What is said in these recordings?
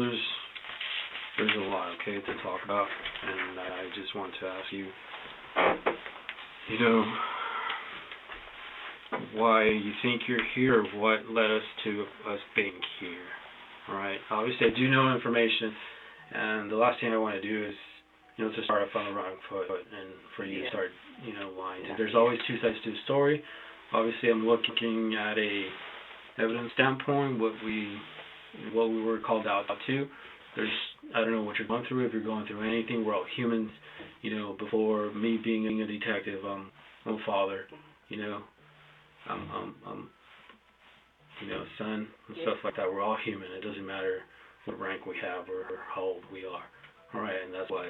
know, there's a lot, okay, to talk about, and I just want to ask you, you know, why you think you're here, what led us to us being here, all right? Obviously, I do know information, and the last thing I want to do is, you know, to start off on the wrong foot and for you to start, you know, lying. There's always two sides to a story. Obviously, I'm looking at a evidence standpoint, what we were called out to. I don't know what you're going through, if you're going through anything. We're all humans, you know. Before me being a detective, I'm a father, you know. I'm you know, son and stuff like that. We're all human. It doesn't matter what rank we have or how old we are. All right, and that's why,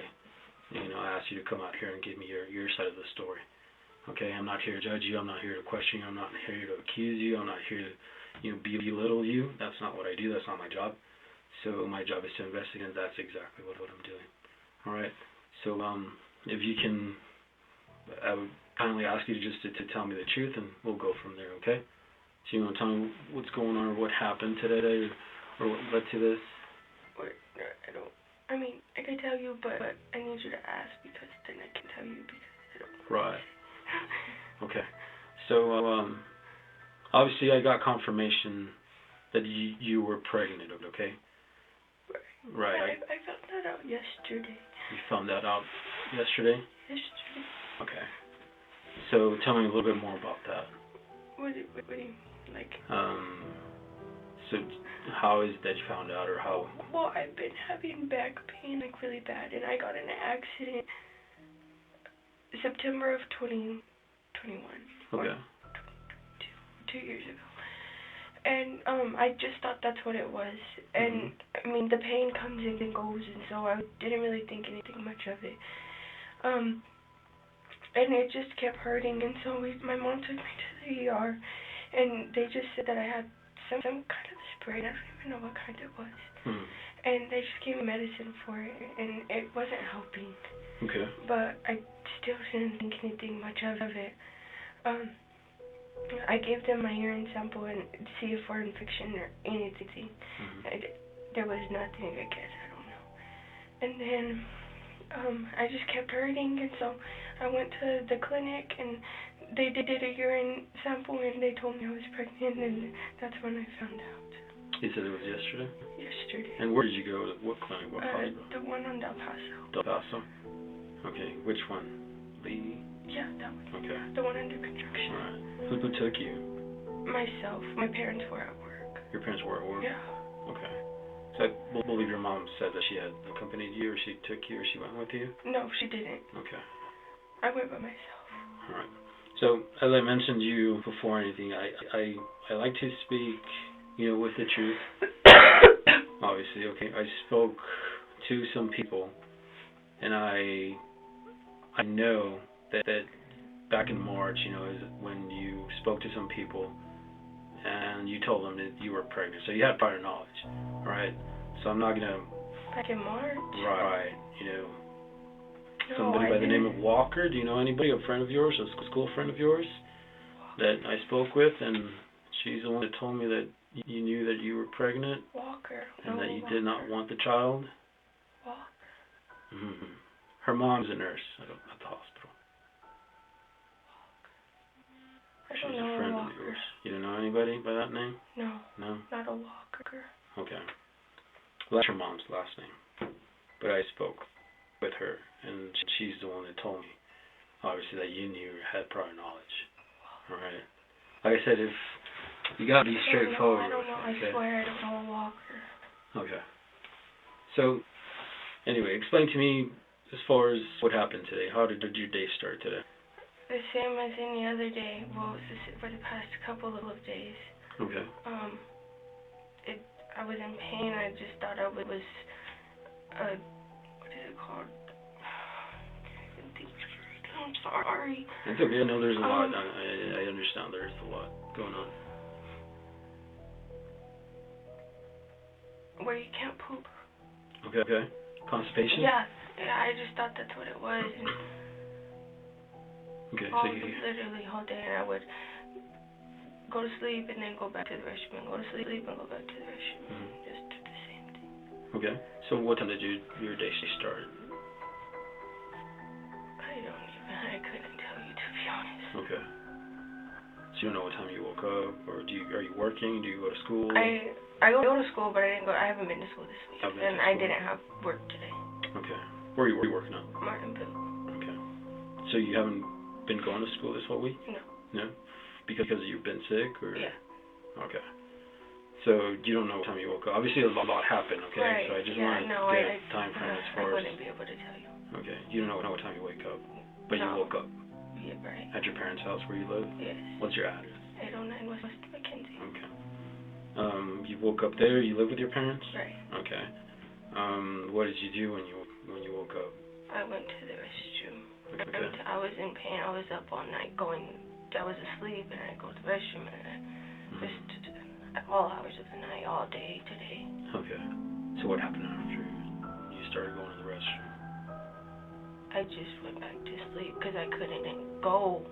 you know, I asked you to come out here and give me your side of the story. Okay, I'm not here to judge you. I'm not here to question you. I'm not here to accuse you. I'm not here to, you know, belittle you. That's not what I do. That's not my job. So my job is to investigate, and that's exactly what I'm doing. All right. So if you can, I would kindly ask you just to tell me the truth, and we'll go from there. Okay. So you want to tell me what's going on, or what happened today, or what led to this? Wait, no, I don't. I mean, I can tell you, but I need you to ask, because then I can tell you, because I don't. Right. Okay. So obviously, I got confirmation that you were pregnant. Okay. Right. I found that out yesterday. You found that out yesterday? Yesterday. Okay. So tell me a little bit more about that. What do you like? So how is it that you found out, or how? Well, I've been having back pain, like, really bad, and I got in an accident September of 2021. Okay. 2 years ago. And I just thought that's what it was. And I mean, the pain comes and goes, and so I didn't really think anything much of it. And it just kept hurting, and so my mom took me to the ER, and they just said that I had some kind of spray. I don't even know what kind it was. And they just gave me medicine for it, and it wasn't helping. Okay. But I still didn't think anything much of it. I gave them my urine sample and see if for infection or anything. There was nothing, I guess, I don't know. And then I just kept hurting, and so I went to the clinic, and they did a urine sample, and they told me I was pregnant, and that's when I found out. You said it was yesterday? Yesterday. And where did you go? What clinic? What hospital? The one on Del Paso. Del Paso? Okay, which one? Lee? Yeah, that one. Okay. The one under construction. Alright. Who took you? Myself. My parents were at work. Your parents were at work? Yeah. Okay. So I believe your mom said that she had accompanied you, or she took you, or she went with you? No, she didn't. Okay. I went by myself. Alright. So, as I mentioned to you before anything, I like to speak, you know, with the truth. Obviously, okay. I spoke to some people, and I know that back in March, you know, is when you spoke to some people and you told them that you were pregnant. So you had prior knowledge, right? So I'm not going to... Back in March? Right, you know. No, Somebody by the name of Walker. Do you know anybody, a friend of yours, a school friend of yours that I spoke with? And she's the one that told me that you knew that you were pregnant. Walker. And that you did not want the child. Walker. Her mom's a nurse at the hospital. I don't She's know a friend Walker. of yours. You don't know anybody by that name? No. No? Not a Walker. Okay. Well, that's her mom's last name. But I spoke with her, and she's the one that told me, obviously, that you knew, had prior knowledge. Alright? Like I said, if you gotta be straightforward. I don't know. Okay? I swear I don't know a Walker. Okay. So, anyway, explain to me as far as what happened today. How did your day start today? The same as any other day. Well, for the past couple of days. Okay. I was in pain. I just thought it was what is it called? I can't even think straight. I'm sorry. It's okay. I know there's a lot. I understand there's a lot going on. Where you can't poop. Okay. Constipation? Yeah, I just thought that's what it was. And okay, so literally all day, and I would go to sleep and then go back to the restroom, and go to sleep and go back to the restroom. Just do the same thing. Okay. So what time did your day start? I couldn't tell you, to be honest. Okay. So you don't know what time you woke up, or are you working? Do you go to school? I go to school, but I haven't been to school this week, and I didn't have work today. Okay. Where are you working at? Martinville. Okay. So you haven't been going to school this whole week? No. No? Because you've been sick, or? Yeah. Okay. So you don't know what time you woke up. Obviously, a lot happened. Okay. Right. So I just want to get time frame as far as. I wouldn't be able to tell you. Okay. You don't know what time you wake up, but you woke up. Yeah, right. At your parents' house where you live? Yes. What's your address? 809 West Mackenzie. Okay. You woke up there. You live with your parents? Right. Okay. What did you do when you woke up? I went to the restroom. Okay. I was in pain. I was up all night I was asleep, and I go to the restroom, and just at all hours of the night, all day today. Okay. So what happened after you started going to the restroom? I just went back to sleep because I couldn't go.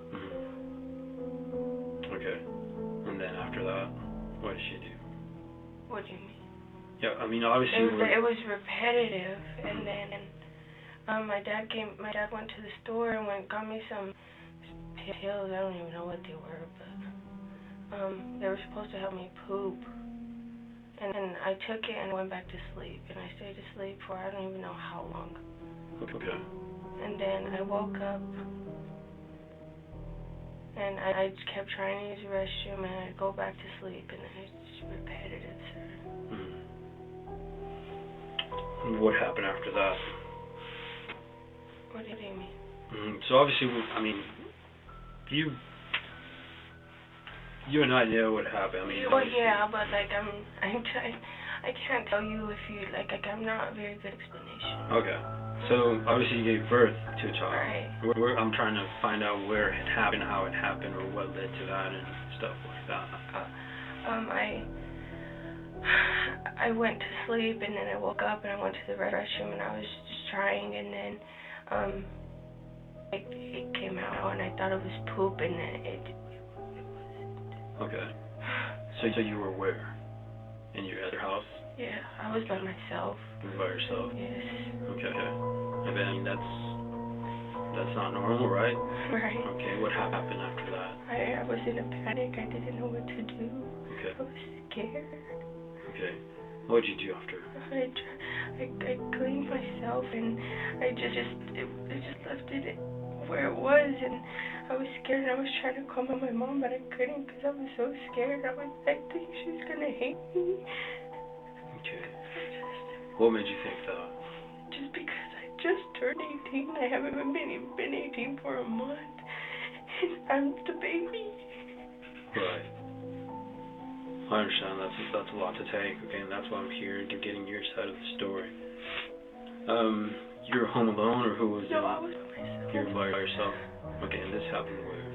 Okay. And then after that, what did you do? What do you mean? Yeah, I mean, obviously it was repetitive, and then my dad went to the store and got me some pills. I don't even know what they were, but they were supposed to help me poop. And then I took it and went back to sleep, and I stayed asleep for I don't even know how long. Okay. And then I woke up, and I just kept trying to use the restroom, and I'd go back to sleep, and then it's just repetitive, sir. What happened after that? What do you mean? So obviously, I mean, you and I know what happened. I mean, well, yeah, but like I can't tell you if you like I'm not a very good explanation. Okay. So obviously you gave birth to a child. Right. I'm trying to find out where it happened, how it happened, or what led to that and stuff like that. I went to sleep, and then I woke up and I went to the restroom, and I was just trying, and then it came out, and I thought it was poop, and then it wasn't. Okay. So you were where? In your other house? Yeah, I was by myself. You were by yourself? Yes. Okay. I mean, that's not normal, right? Right. Okay, what happened after that? I was in a panic. I didn't know what to do. Okay. I was scared. Okay. What did you do after? I cleaned myself, and I just left it where it was, and I was scared, and I was trying to call my mom, but I couldn't because I was so scared. I think she's gonna hate me. Okay. What made you think that? Just because I just turned 18. I haven't even been 18 for a month, and I'm the baby. Right. I understand. That's a lot to take. Okay, and that's why I'm here, getting your side of the story. You're home alone, or who was it? No, I was by myself. You were by yourself. Okay, and this happened where?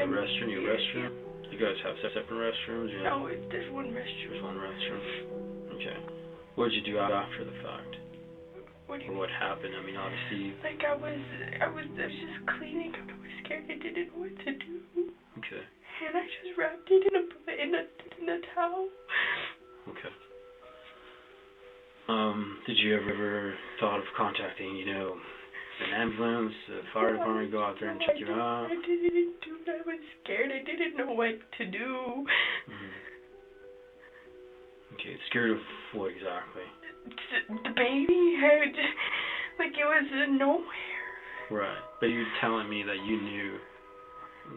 In the restroom? Your restroom? You guys have separate restrooms? Yeah. No, there's one restroom. There's one restroom. Okay. What did you do after the fact? What do you mean? What happened? I mean, obviously. Like I was just cleaning. I was scared. I didn't know what to do. Okay. And I just wrapped it in a towel. Okay. Did you ever thought of contacting, an ambulance, the fire department, go out there and check you out? I didn't do it. I was scared. I didn't know what to do. Okay, scared of what exactly? The baby. Like it was nowhere. Right, but you're telling me that you knew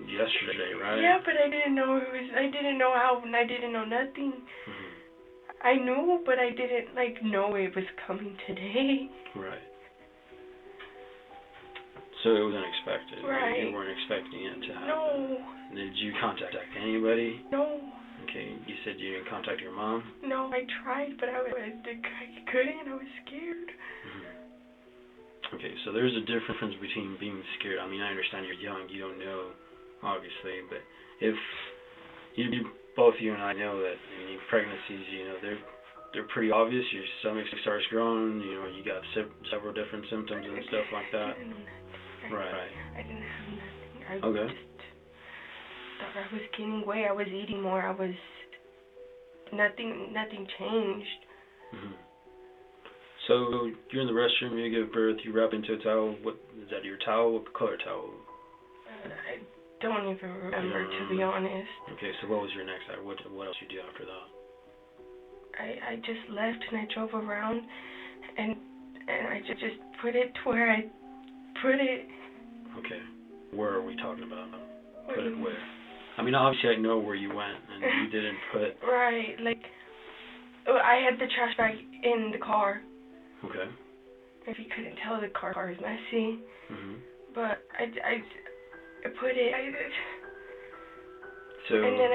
yesterday, right? Yeah, but I didn't know I didn't know how, and I didn't know nothing. I knew, but I didn't know it was coming today. Right. So it was unexpected. Right. You weren't expecting it to happen. No. Did you contact anybody? No. Okay, you said you didn't contact your mom? No, I tried, but I couldn't. I was scared. Okay, so there's a difference between being scared. I mean, I understand you're young, you don't know, obviously, but if both you and I know that pregnancies, they're pretty obvious. Your stomach starts growing, you got several different symptoms and stuff like that. Right. I didn't have nothing. Okay. Thought I was gaining weight. I was eating more. Nothing changed. So you're in the restroom, you give birth, you wrap into a towel. What is that? Your towel? What color towel? I don't even remember, to be honest. Okay, so what was your next act? What else you do after that? I just left and I drove around and I just put it to where I put it. Okay, where are we talking about? Put it where? I mean, obviously I know where you went and you didn't put. Right, like I had the trash bag in the car. Okay. If you couldn't tell, the car is messy. Mhm. But I put it. So. And then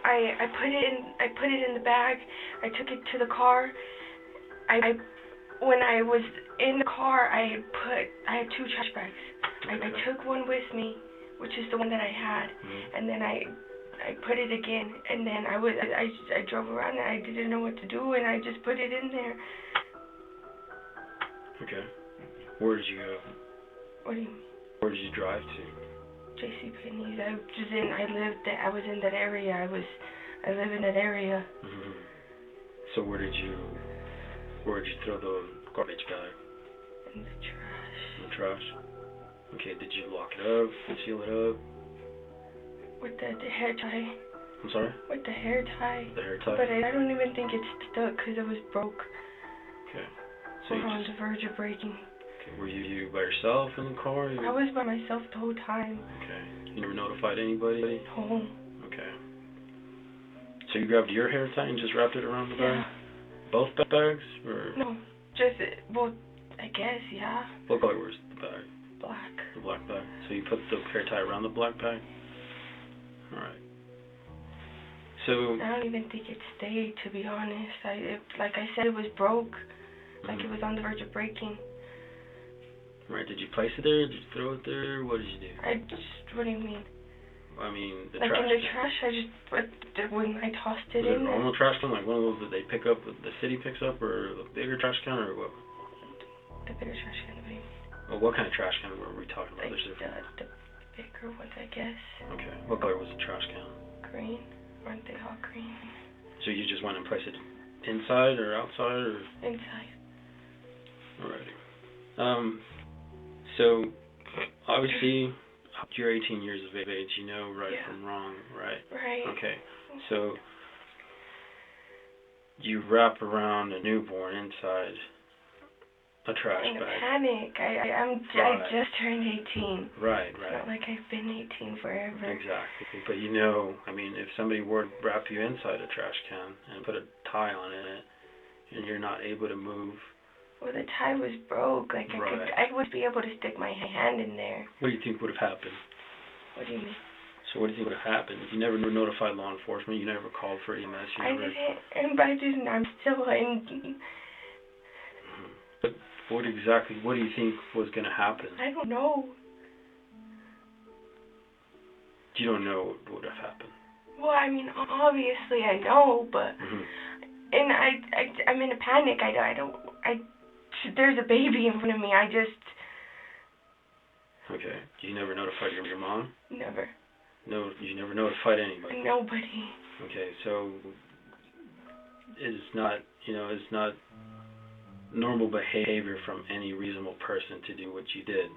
I put it in the bag. I took it to the car. When I was in the car, I had 2 trash bags. Okay. I took one with me, which is the one that I had, and then I put it again, and then I drove around and I didn't know what to do, and I just put it in there. Okay. Where did you go? What do you mean? Where did you drive to? JCPenney's. I was in that area. I live in that area. Mhm. So where did you throw the garbage bag? In the trash. In the trash. Okay. Did you lock it up? Seal it up? With the hair tie. I'm sorry? With the hair tie. The hair tie? But I don't even think it stuck because it was broke. Okay. So we were on the verge of breaking. Okay. Were you by yourself in the car? I was by myself the whole time. Okay. You never notified anybody? No. Okay. So you grabbed your hair tie and just wrapped it around the bag? Yeah. Both bags? Or? No. Just, well, I guess, yeah. What color was the bag? Black. The black bag. So you put the hair tie around the black bag? Alright. So. I don't even think it stayed, to be honest. Like I said, it was broke. Like it was on the verge of breaking. Right. Did you place it there? Did you throw it there? What did you do? What do you mean? I mean, the like trash. Like in the trash, I just when I tossed it in. Was it a normal trash can, like one of those that they pick up, the city picks up, or the bigger trash can, or what? The bigger trash can, maybe. Well, what kind of trash can were we talking about? Like the bigger ones, I guess. Okay. What color was the trash can? Green. Aren't they all green? So you just went and placed it inside or outside, or? Inside. Alrighty. So obviously you're 18 years of age. You know right from wrong, right? Right. Okay. So you wrap around a newborn inside a trash bag. In a panic. I just turned 18. Right. It's not like I've been 18 forever. Exactly. But you know, I mean, if somebody were to wrap you inside a trash can and put a tie on it, and you're not able to move. Well, the tie was broke. Like I would be able to stick my hand in there. What do you think would have happened? What do you mean? So what do you think would have happened? You never notified law enforcement. You never called for EMS. I didn't. I'm still in. But what do you think was going to happen? I don't know. You don't know what would have happened? Well, I mean, obviously I know, but and I'm in a panic. There's a baby in front of me. Okay. You never notified your mom? Never. No, you never notified anybody? Nobody. Okay, so it's not normal behavior from any reasonable person to do what you did.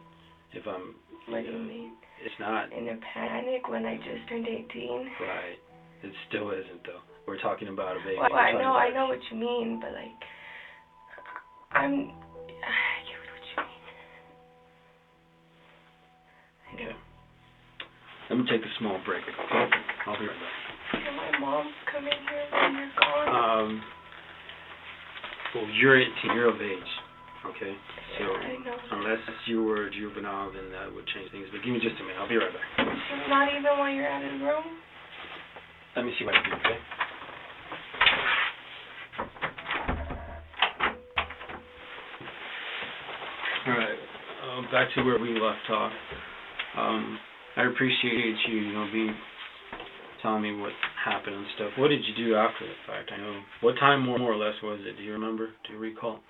What do you mean? It's not. In a panic when I just turned 18? Right. It still isn't, though. We're talking about a baby. Well, I know what you mean, but like, I get what you mean. Okay. Let me take a small break, okay? I'll be right back. Can my mom come in here when you're gone? Well, you're 18, you're of age, okay? So, I know. unless you were a juvenile, then that would change things. But give me just a minute. I'll be right back. Not even while you're out of the room? Let me see what I can do, okay? Alright, back to where we left off. I appreciate you, telling me what happened and stuff. What did you do after the fact? I know. What time more or less was it? Do you remember? Do you recall?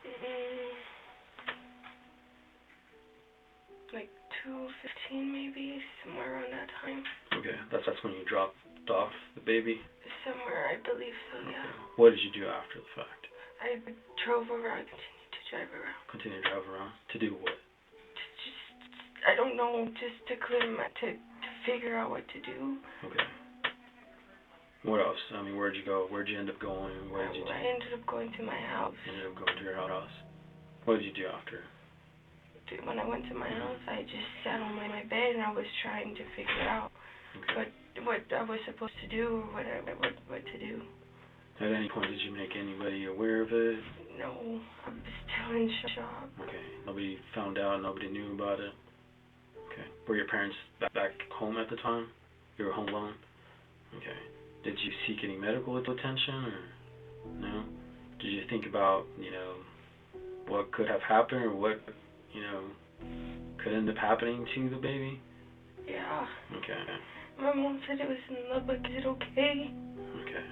Like 2:15 maybe, somewhere around that time. Okay, that's when you dropped off the baby? somewhere, I believe so, yeah. Okay. What did you do after the fact? I drove around, continued to drive around. Continue to drive around? To do what? I don't know, just to figure out what to do. Okay. What else? I mean, where'd you go? Where'd you end up going? What did you do? I ended up going to my house. You ended up going to your house. What did you do after? When I went to my house, I just sat on my bed and I was trying to figure out what I was supposed to do, or what to do. At any point, did you make anybody aware of it? No, I was still in shock. Okay. Nobody found out. Nobody knew about it. Okay. Were your parents back home at the time? You were home alone? Okay. Did you seek any medical attention, or no? Did you think about, what could have happened, or what, could end up happening to the baby? Yeah. Okay. My mom said it was in love, but is it okay? Okay.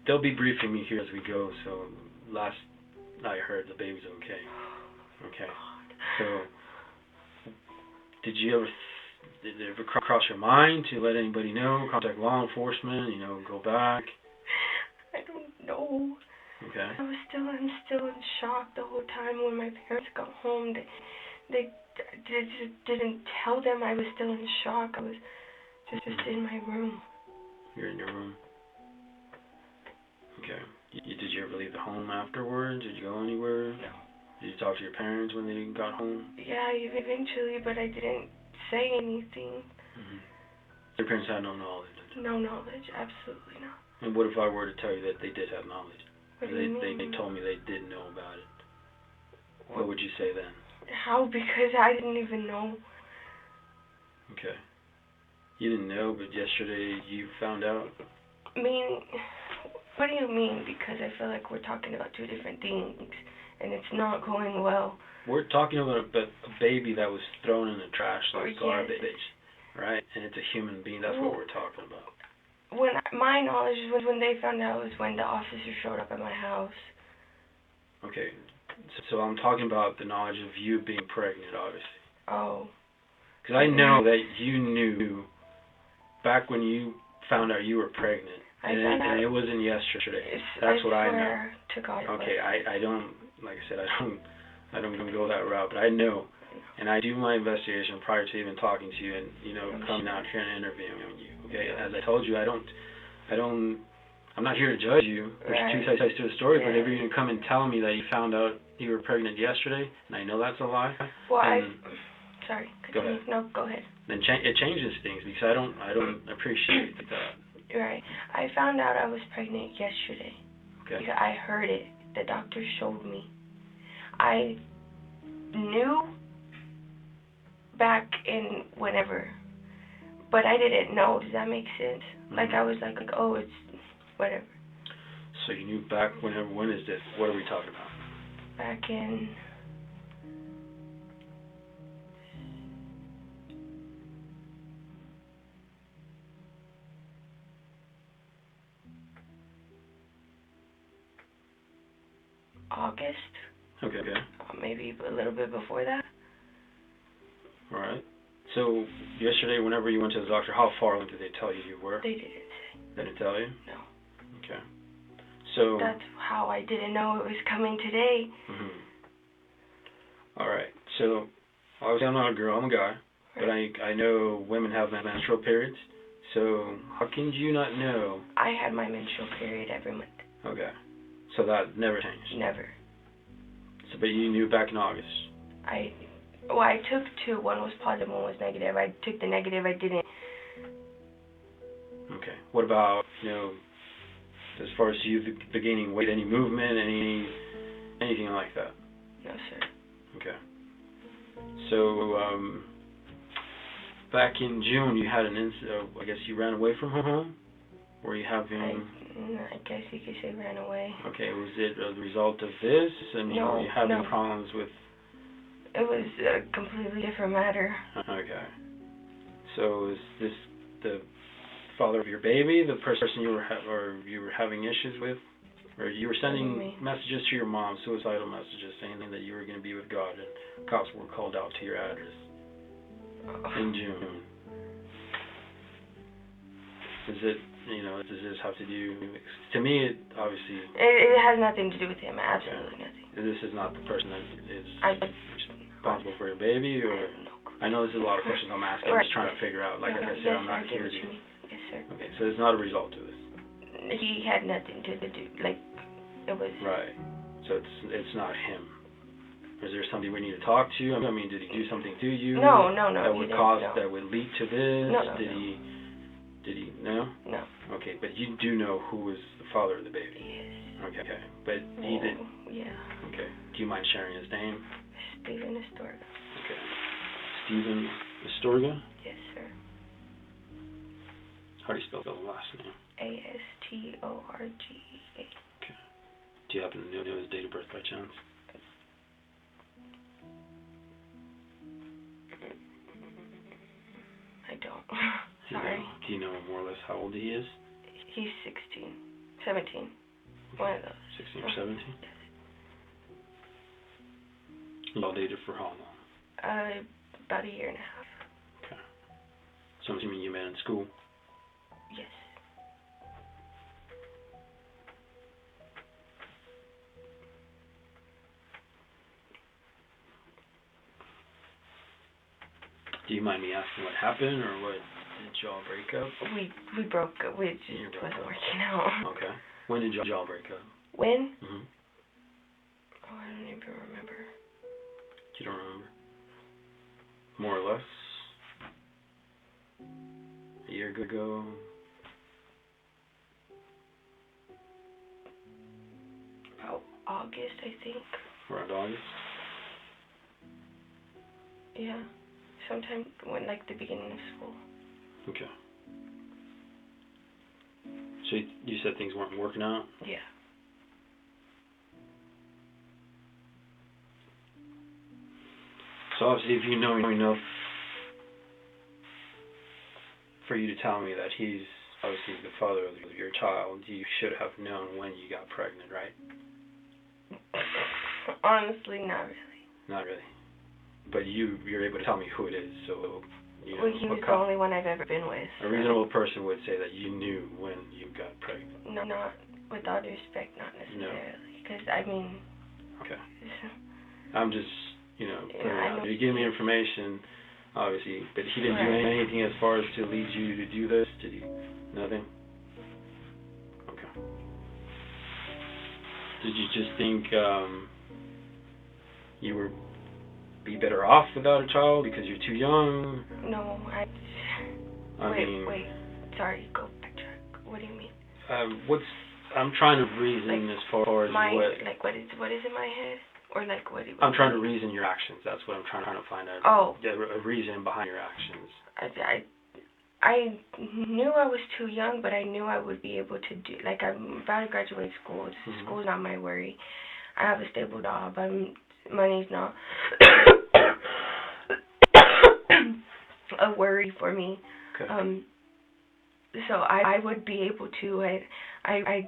They'll be briefing me here as we go, so last I heard, the baby's okay. Okay. So, did it ever cross your mind to let anybody know, contact law enforcement, go back? I don't know. Okay. I'm still in shock the whole time. When my parents got home, they just didn't tell them I was still in shock. I was just in my room. You're in your room. Okay. Did you ever leave the home afterwards? Did you go anywhere? No. Did you talk to your parents when they got home? Yeah, eventually, but I didn't say anything. Mm-hmm. Your parents had no knowledge? No knowledge, absolutely not. And what if I were to tell you that they did have knowledge? What do you mean? They told me they did know about it. What would you say then? How? Because I didn't even know. Okay. You didn't know, but yesterday you found out? I mean, what do you mean? Because I feel like we're talking about two different things, and it's not going well. We're talking about a baby that was thrown in the trash like garbage, right? And it's a human being. That's what we're talking about. My knowledge was when they found out was when the officer showed up at my house. Okay. So I'm talking about the knowledge of you being pregnant, obviously. Oh. Because I know that you knew back when you found out you were pregnant, and it wasn't yesterday. That's what I know. I swear to God. Okay, I don't, like I said, I don't even go that route, but I know, and I do my investigation prior to even talking to you, and coming out here and interviewing you. Okay, as I told you, I'm not here to judge you. There's two sides to the story, but if you're going to come and tell me that you found out you were pregnant yesterday, and I know that's a lie. Well, sorry. Go ahead. No, go ahead. Then it changes things, because I don't appreciate that. Right. I found out I was pregnant yesterday. Okay. Because I heard it. The doctor showed me. I knew back in whenever, but I didn't know. Does that make sense? Mm-hmm. Like I was like, oh, it's whatever. So you knew back whenever. When is this? What are we talking about? Back in August. Okay. Maybe a little bit before that. All right. So yesterday, whenever you went to the doctor, how far along did they tell you were? They didn't say. They didn't tell you? No. Okay. So that's how I didn't know it was coming today. Mm-hmm. All right. So obviously I'm not a girl, I'm a guy, but I know women have menstrual periods. So how can you not know? I had my menstrual period every month. Okay. So that never changed? Never. So, but you knew back in August? I took two. One was positive, one was negative. I took the negative, I didn't. Okay. What about, as far as you gaining weight, any movement, anything like that? No, sir. Okay. So, back in June, you had an incident. I guess you ran away from home? Were you having... I guess you could say ran away. Okay, was it a result of this? I mean, were you having problems with... It was a completely different matter. Okay. So is this the father of your baby, the person you were having issues with? Or you were sending messages to your mom, suicidal messages, saying that you were going to be with God, and cops were called out to your address in June. Is it, does this have to do, to me, it obviously... It has nothing to do with him, absolutely nothing. This is not the person that is responsible for your baby, or... No. I know this is a lot of questions I'm asking, I'm just trying to figure out, like I said, I'm not here to... Yes, sir. Okay, so there's not a result to this. He had nothing to do, like, it was... Right, so it's not him. Is there somebody we need to talk to? I mean, did he do something to you? No. That would that would lead to this? No. Did he, no? No. Okay, but you do know who was the father of the baby? Yes. Okay, but he did... Yeah. Okay, do you mind sharing his name? Steven Astorga. Okay. Steven Astorga? Yes, sir. How do you spell the last name? Astorga. Okay. Do you happen to know his date of birth by chance? I don't. Sorry. Do you know more or less how old he is? He's 16. 17. One of those. 16 or 17? Yes. Y'all dated for how long? About a year and a half. Okay. So I'm assuming you met in school? Yes. Do you mind me asking what happened, or what? Did y'all break up? We broke up. We just wasn't working out. Okay. When did y'all break up? When? Mm-hmm. Oh, I don't even remember. You don't remember? More or less? A year ago? About August, I think. Around August? Yeah. Sometime when, like, the beginning of school. Okay. So you said things weren't working out? Yeah. So obviously, if you know enough for you to tell me that he's obviously the father of your child, you should have known when you got pregnant, right? Honestly, not really. Not really. But you're able to tell me who it is, so... Well, he was the only one I've ever been with. A reasonable person would say that you knew when you got pregnant. No, not with all due respect, not necessarily. Because, I mean... Okay. I'm just, you give me information, obviously, but he didn't do anything as far as to lead you to do this? Did he? Nothing? Okay. Did you just think you would be better off without a child because you're too young? No, Wait, sorry, go backtrack. What do you mean? I'm trying to reason as far as what is in my head? Or like what? I'm trying to reason your actions. That's what I'm trying to find out. Oh. A reason behind your actions. I knew I was too young, but I knew I would be able to do. Like, I'm about to graduate school. School's not my worry. I have a stable job. Money's not a worry for me. Okay. So I would be able to. I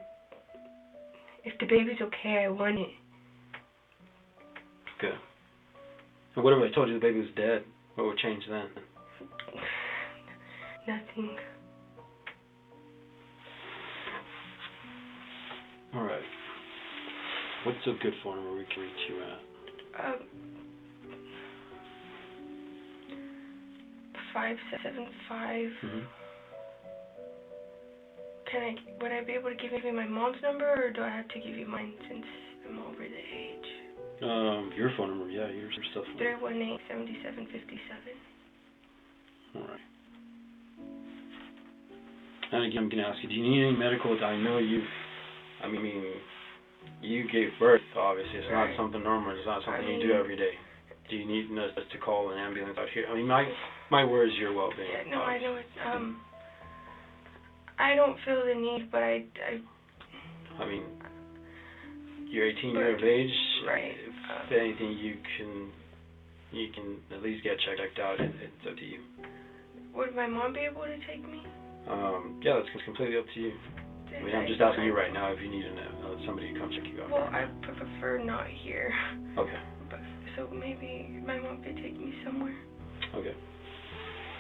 if the baby's okay, I want it. Okay. And what if I told you the baby was dead? What would change then? Nothing. All right. What's a good phone number we can reach you at? 575. Mm-hmm. Would I be able to give you my mom's number, or do I have to give you mine since I'm over the age? Your phone number, yeah, your stuff. 318-7757. All right. And again, I'm going to ask you, do you need any medical? I know you gave birth, obviously. It's not something normal. It's not something you do every day. Do you need us to call an ambulance out here? I mean, my word is your well-being. Yeah, no, I know it. I don't feel the need, but I mean, you're 18 years of age. Right. If anything, you can at least get checked out. It's up to you. Would my mom be able to take me? Yeah, that's completely up to you. I mean, I'm just asking you right now if you need somebody to come check you out. Well, I prefer not here. Okay. So maybe my mom could take me somewhere. Okay.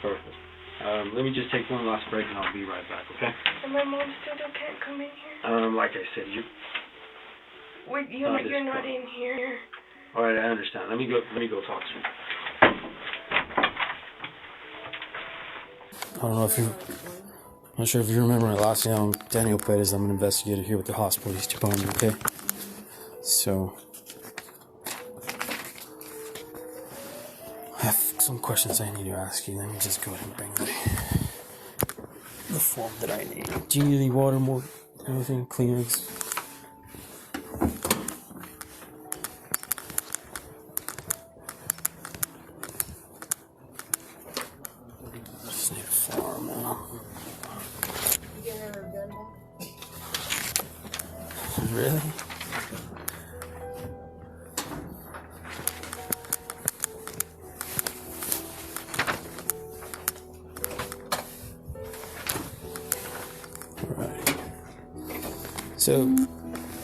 Perfect. Let me just take one last break and I'll be right back, okay? And my mom still can't come in here? Like I said, Wait, you're not in here. Alright, I understand. Let me go talk to him. I don't know if you... I'm not sure if you remember my last name. I'm Daniel Perez. I'm an investigator here with the Hobbs Police Department, okay? So... I have some questions I need to ask you. Let me just go ahead and bring the form that I need. Do you need any water, more anything, Kleenex? Just need a form, man. You get her a gun back? Really? So,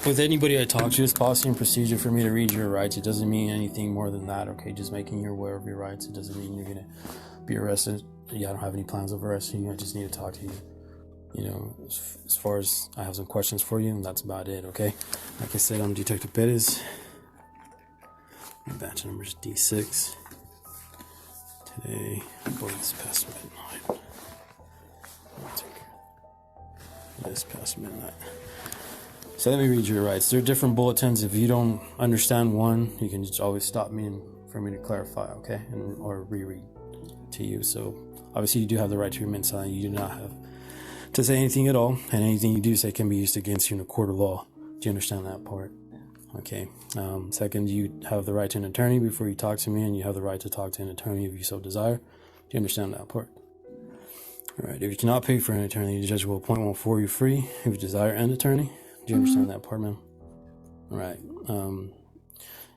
with anybody I talk to, it's policy and procedure for me to read your rights. It doesn't mean anything more than that, okay? Just making you aware of your rights. It doesn't mean you're going to be arrested. Yeah, I don't have any plans of arresting you. I just need to talk to you. You know, as far as I have some questions for you, and that's about it, okay? Like I said, I'm Detective Perez. My badge number is D6. Today, I believe it's past midnight. This past midnight. So let me read your rights. There are different bulletins. If you don't understand one, you can just always stop me for me to clarify, okay? Or reread to you. So obviously you do have the right to remain silent. You do not have to say anything at all. And anything you do say can be used against you in a court of law. Do you understand that part? Okay. Second, you have the right to an attorney before you talk to me, and you have the right to talk to an attorney if you so desire. Do you understand that part? All right. If you cannot pay for an attorney, the judge will appoint one for you free if you desire an attorney. Do you understand that part, ma'am? All right.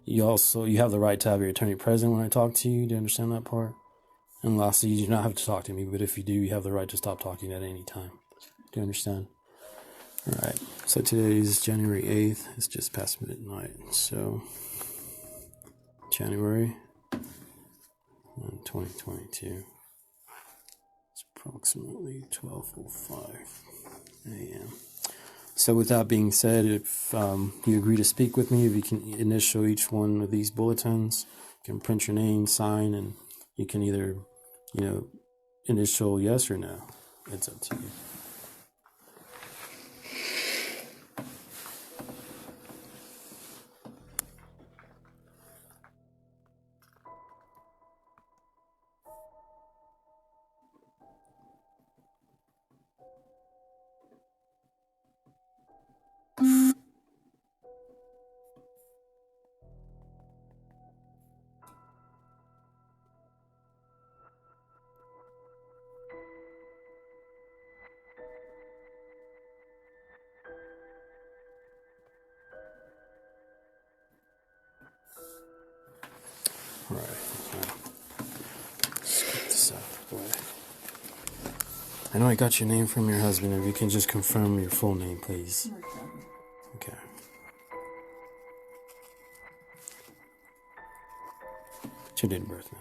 You have the right to have your attorney present when I talk to you. Do you understand that part? And lastly, you do not have to talk to me, but if you do, you have the right to stop talking at any time. Do you understand? All right. So today is January 8th. It's just past midnight. So January 2022. It's approximately 12:05 a.m. So with that being said, if you agree to speak with me, if you can initial each one of these bulletins, you can print your name, sign, and you can either, initial yes or no. It's up to you. All right. Let's get this out of the way. I know I got your name from your husband. If you can just confirm your full name, please. Okay. What's your date of birth now?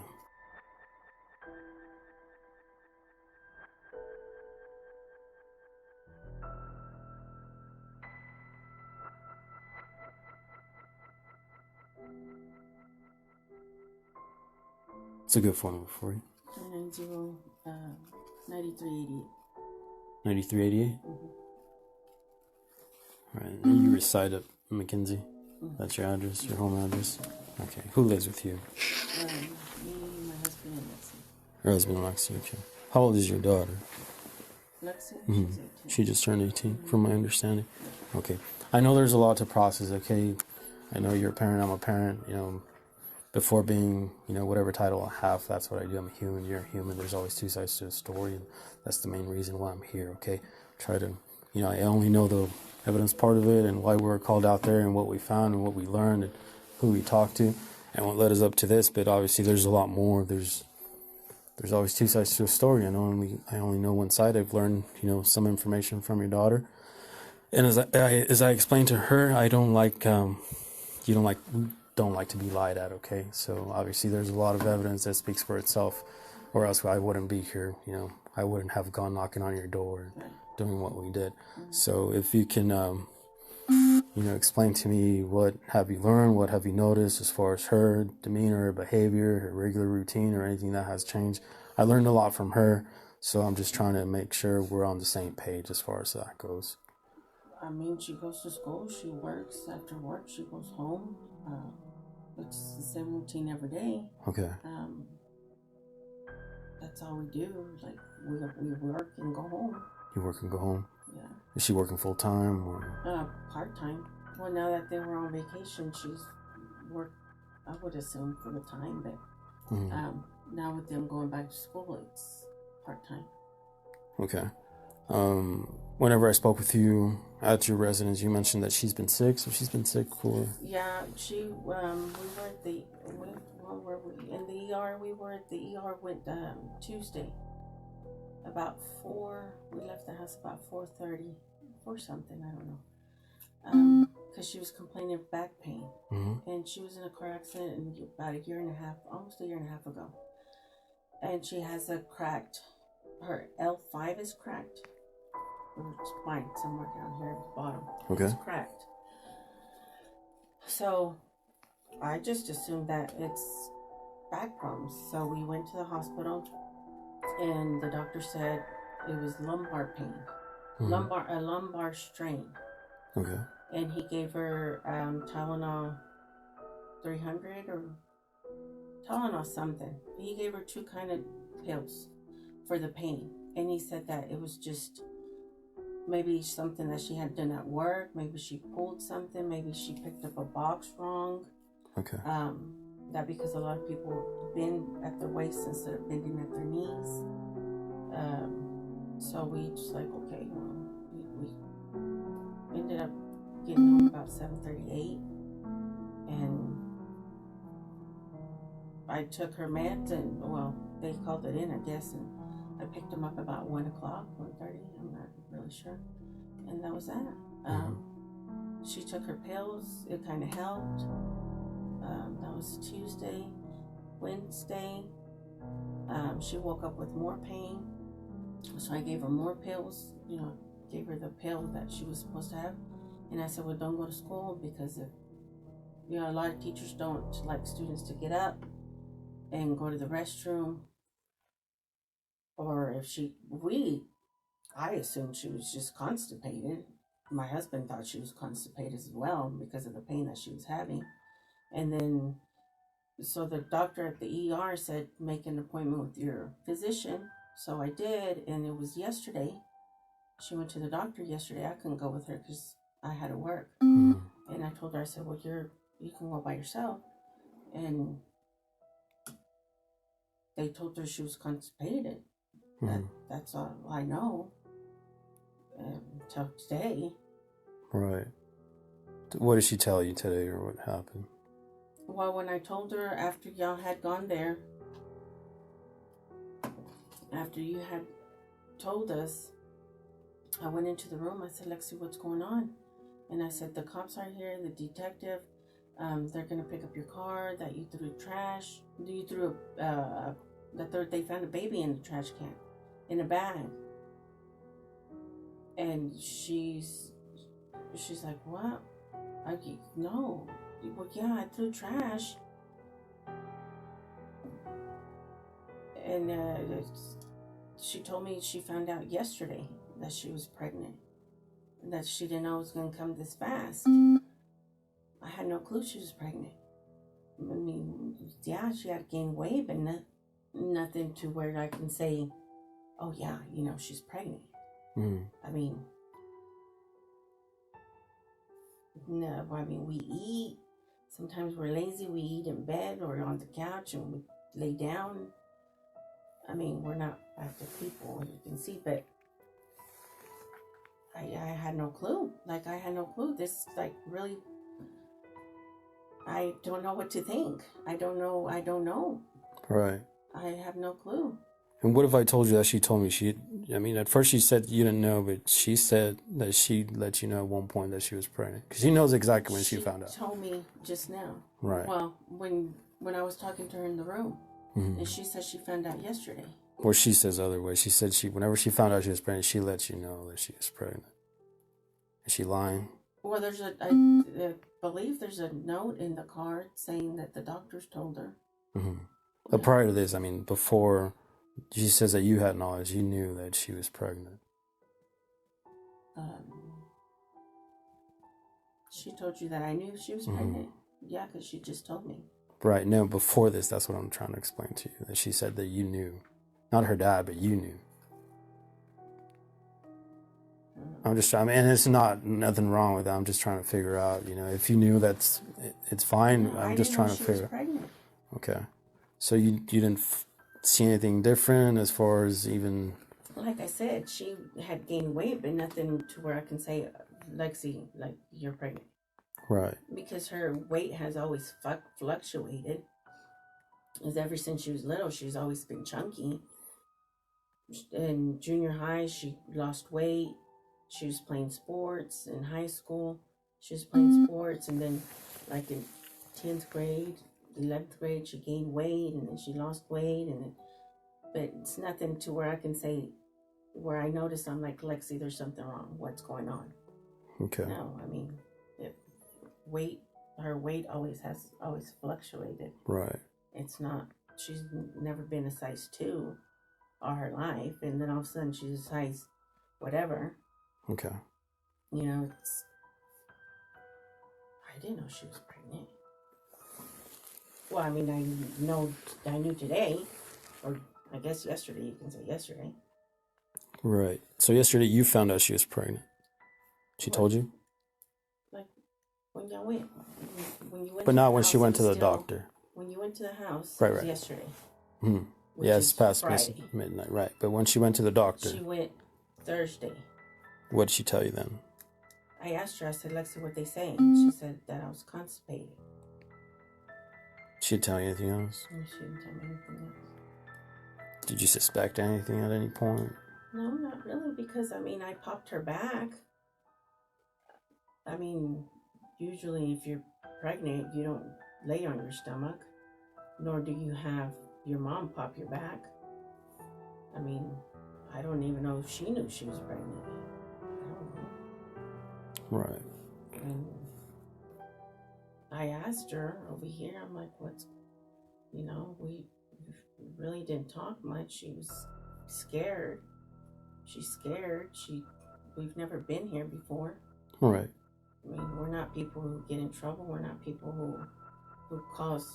It's a good phone number for you. 9388. 9388? Mm-hmm. All right. And you reside at McKenzie? Mm-hmm. That's your address, your home address? Okay. Who lives with you? Me, my husband, and Lexi. Your husband, Lexi. Okay. How old is your daughter? Lexi? Mm-hmm. She's 18. She just turned 18, from my understanding. Okay. I know there's a lot to process, okay? I know you're a parent, I'm a parent, before being, whatever title I have, that's what I do. I'm a human, you're a human. There's always two sides to a story, and that's the main reason why I'm here, okay? Try to, I only know the evidence part of it and why we were called out there and what we found and what we learned and who we talked to and what led us up to this. But obviously there's a lot more. There's always two sides to a story, and I only know one side. I've learned, some information from your daughter. And as I explained to her, I don't like, don't like to be lied at, okay? So obviously there's a lot of evidence that speaks for itself, or else I wouldn't be here, I wouldn't have gone knocking on your door, Right. doing what we did. Mm-hmm. So if you can, explain to me, what have you learned, what have you noticed as far as her demeanor, her behavior, her regular routine, or anything that has changed. I learned a lot from her, so I'm just trying to make sure we're on the same page as far as that goes. I mean, she goes to school, she works, after work she goes home. It's the same routine every day. Okay. That's all we do. Like, we work and go home. You work and go home? Yeah. Is she working full time or? Part-time. Well, now that they were on vacation, she's worked, I would assume, for the time, but now with them going back to school, it's part-time. Okay. Whenever I spoke with you at your residence, you mentioned that she's been sick. So she's been sick for. Yeah, we were at the. Where were we? In the ER. We were at the ER. Went Tuesday. About 4. We left the house about 4:30 or something. I don't know. Because she was complaining of back pain, and she was in a car accident about almost a year and a half ago, and she has her L5 is cracked. It's spine somewhere down here at the bottom. Okay. It's cracked. So I just assumed that it's back problems. So we went to the hospital, and the doctor said it was lumbar pain, a lumbar strain. Okay. And he gave her Tylenol 300 or Tylenol something. He gave her 2 kind of pills for the pain, and he said that it was just maybe something that she had done at work. Maybe she pulled something. Maybe she picked up a box wrong. Okay. That because a lot of people bend at their waists instead of bending at their knees. So we just like, okay, we ended up getting home about 7:38, and I took her meds, and they called it in, I guess, and I picked them up about 1:30. I'm not really sure, and that was that. She took her pills. It kind of helped. That was Tuesday. Wednesday, she woke up with more pain, so I gave her more pills. Gave her the pill that she was supposed to have, and I said, well, don't go to school, because a lot of teachers don't like students to get up and go to the restroom, or I assumed she was just constipated. My husband thought she was constipated as well because of the pain that she was having. And then, so the doctor at the ER said, make an appointment with your physician. So I did, and it was yesterday. She went to the doctor yesterday. I couldn't go with her because I had to work. And I told her, I said, well, you can go by yourself. And they told her she was constipated. That's all I know until today. Right. What did she tell you today, or what happened? Well, when I told her after y'all had gone there, after you had told us, I went into the room. I said, Lexi, what's going on? And I said, the cops are here, the detective. They're going to pick up your car, that you threw trash. You threw they found a baby in the trash can, in a bag. And she's like, what? No. Well, yeah, I threw trash. And she told me she found out yesterday that she was pregnant, and that she didn't know it was going to come this fast. I had no clue she was pregnant. I mean, yeah, she had gained weight, but nothing to where I can say, oh yeah, she's pregnant. I mean, no, we eat. Sometimes we're lazy. We eat in bed or on the couch, and we lay down. I mean, we're not active people, as you can see, but I had no clue. Like, I had no clue. This, like, really, I don't know what to think. I don't know. Right. I have no clue. And what if I told you that she told me at first she said you didn't know, but she said that she let you know at one point that she was pregnant. Because she knows exactly when she found out. She told me just now. Right. Well, when I was talking to her in the room, and she said she found out yesterday. Or she says otherwise. She said whenever she found out she was pregnant, she let you know that she was pregnant. Is she lying? Well, I believe there's a note in the card saying that the doctors told her. Mm-hmm. But prior to this, I mean, before, she says that you had knowledge, you knew that she was pregnant. She told you that I knew she was pregnant? Yeah, because she just told me. Right. No, before this, that's what I'm trying to explain to you. That she said that you knew. Not her dad, but you knew. I'm just trying, and it's nothing wrong with that. I'm just trying to figure out, if you knew it's fine. No, I'm just trying to figure. Pregnant. Okay. So you didn't see anything different as far as even. Like I said, she had gained weight, but nothing to where I can say, Lexi, like, you're pregnant. Right. Because her weight has always fluctuated. As ever since she was little, she's always been chunky. In junior high, she lost weight. She was playing sports. In high school, she was playing sports. And then, like, in 10th grade, 11th grade, she gained weight. And then she lost weight. But it's nothing to where I can say, where I notice, I'm like, Lexi, there's something wrong. What's going on? Okay. No, I mean, her weight always fluctuated. Right. It's not, she's never been a size 2 all her life, and then all of a sudden she's a size whatever. Okay. I didn't know she was pregnant. Well, I mean, I knew today, or I guess yesterday, you can say yesterday. Right. So yesterday you found out she was pregnant. She told you? Like, when y'all went. When you went but not when she went to the doctor. When you went to the house, right, it was right. yesterday. Mm-hmm. Yeah, it's past Friday. Midnight, right. But when she went to the doctor. She went Thursday. What did she tell you then? I asked her, I said, Lexi, what they saying? She said that I was constipated. She didn't tell you anything else? And she didn't tell me anything else. Did you suspect anything at any point? No, not really, because, I mean, I popped her back. I mean, usually if you're pregnant, you don't lay on your stomach, nor do you have your mom pop your back. I mean, I don't even know if she knew she was pregnant. I don't know. Right. And I asked her over here, I'm like, we really didn't talk much. She was scared. She's scared. We've never been here before. All right. I mean, we're not people who get in trouble. We're not people who cause,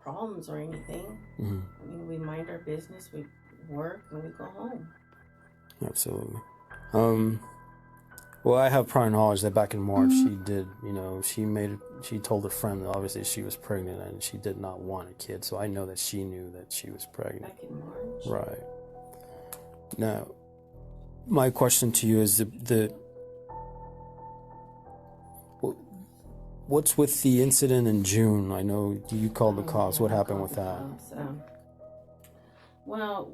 problems or anything. Mm-hmm. I mean, we mind our business, we work, and we go home. Absolutely. Well, I have prior knowledge that back in March she did, she told a friend that obviously she was pregnant and she did not want a kid. So I know that she knew that she was pregnant. Back in March? Right. Now, my question to you is what's with the incident in June? I know you called the cops. What happened with that? Well,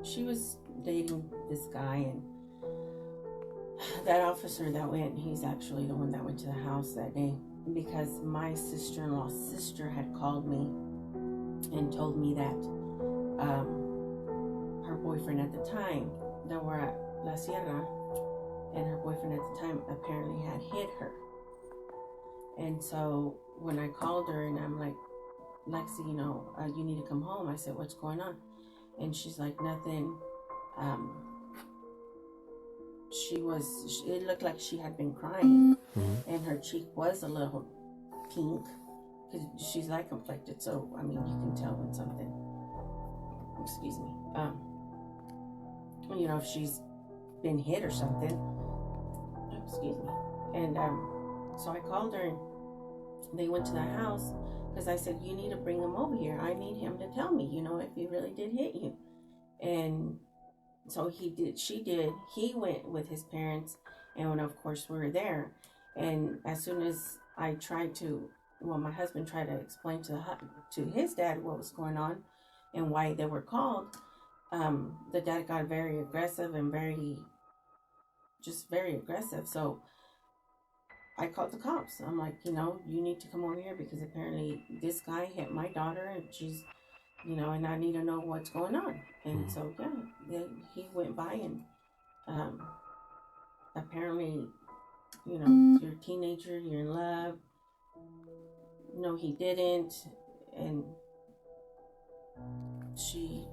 she was dating this guy, and that officer that went, he's actually the one that went to the house that day, because my sister-in-law's sister had called me and told me that her boyfriend at the time, that were at La Sierra, and her boyfriend at the time apparently had hit her. And so when I called her and I'm like, Lexi, you need to come home. I said, what's going on? And she's like, nothing. It looked like she had been crying, and her cheek was a little pink, because she's light complected, so, I mean, you can tell when something, excuse me, if she's been hit or something, excuse me, and, so I called her, and they went to the house, because I said, you need to bring him over here. I need him to tell me, if he really did hit you. And so she did. He went with his parents, and of course we were there. And as soon as I my husband tried to explain to his dad what was going on and why they were called, the dad got very aggressive and very aggressive. So I called the cops. I'm like, you need to come over here, because apparently this guy hit my daughter, and she's and I need to know what's going on. And so, he went by and apparently, you're a teenager, you're in love. No, he didn't. And she,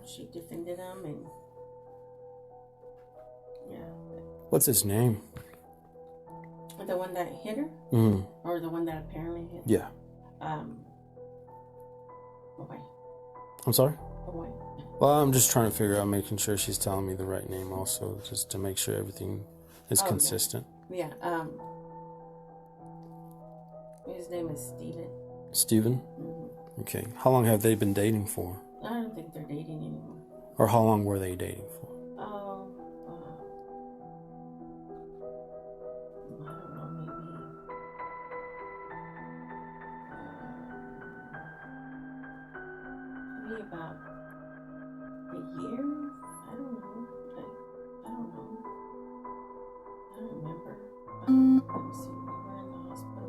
she defended him, and What's his name? the one that hit her? Or the one that apparently hit her? Yeah. Boy. I'm sorry? Boy. Well, I'm just trying to figure out, making sure she's telling me the right name also, just to make sure everything is consistent. Yeah. His name is Steven. Steven? Mm-hmm. Okay. How long have they been dating for? I don't think they're dating anymore. Or how long were they dating for? I don't know, maybe about a year? I don't know. I don't know. I don't remember. Let me see. We were in the hospital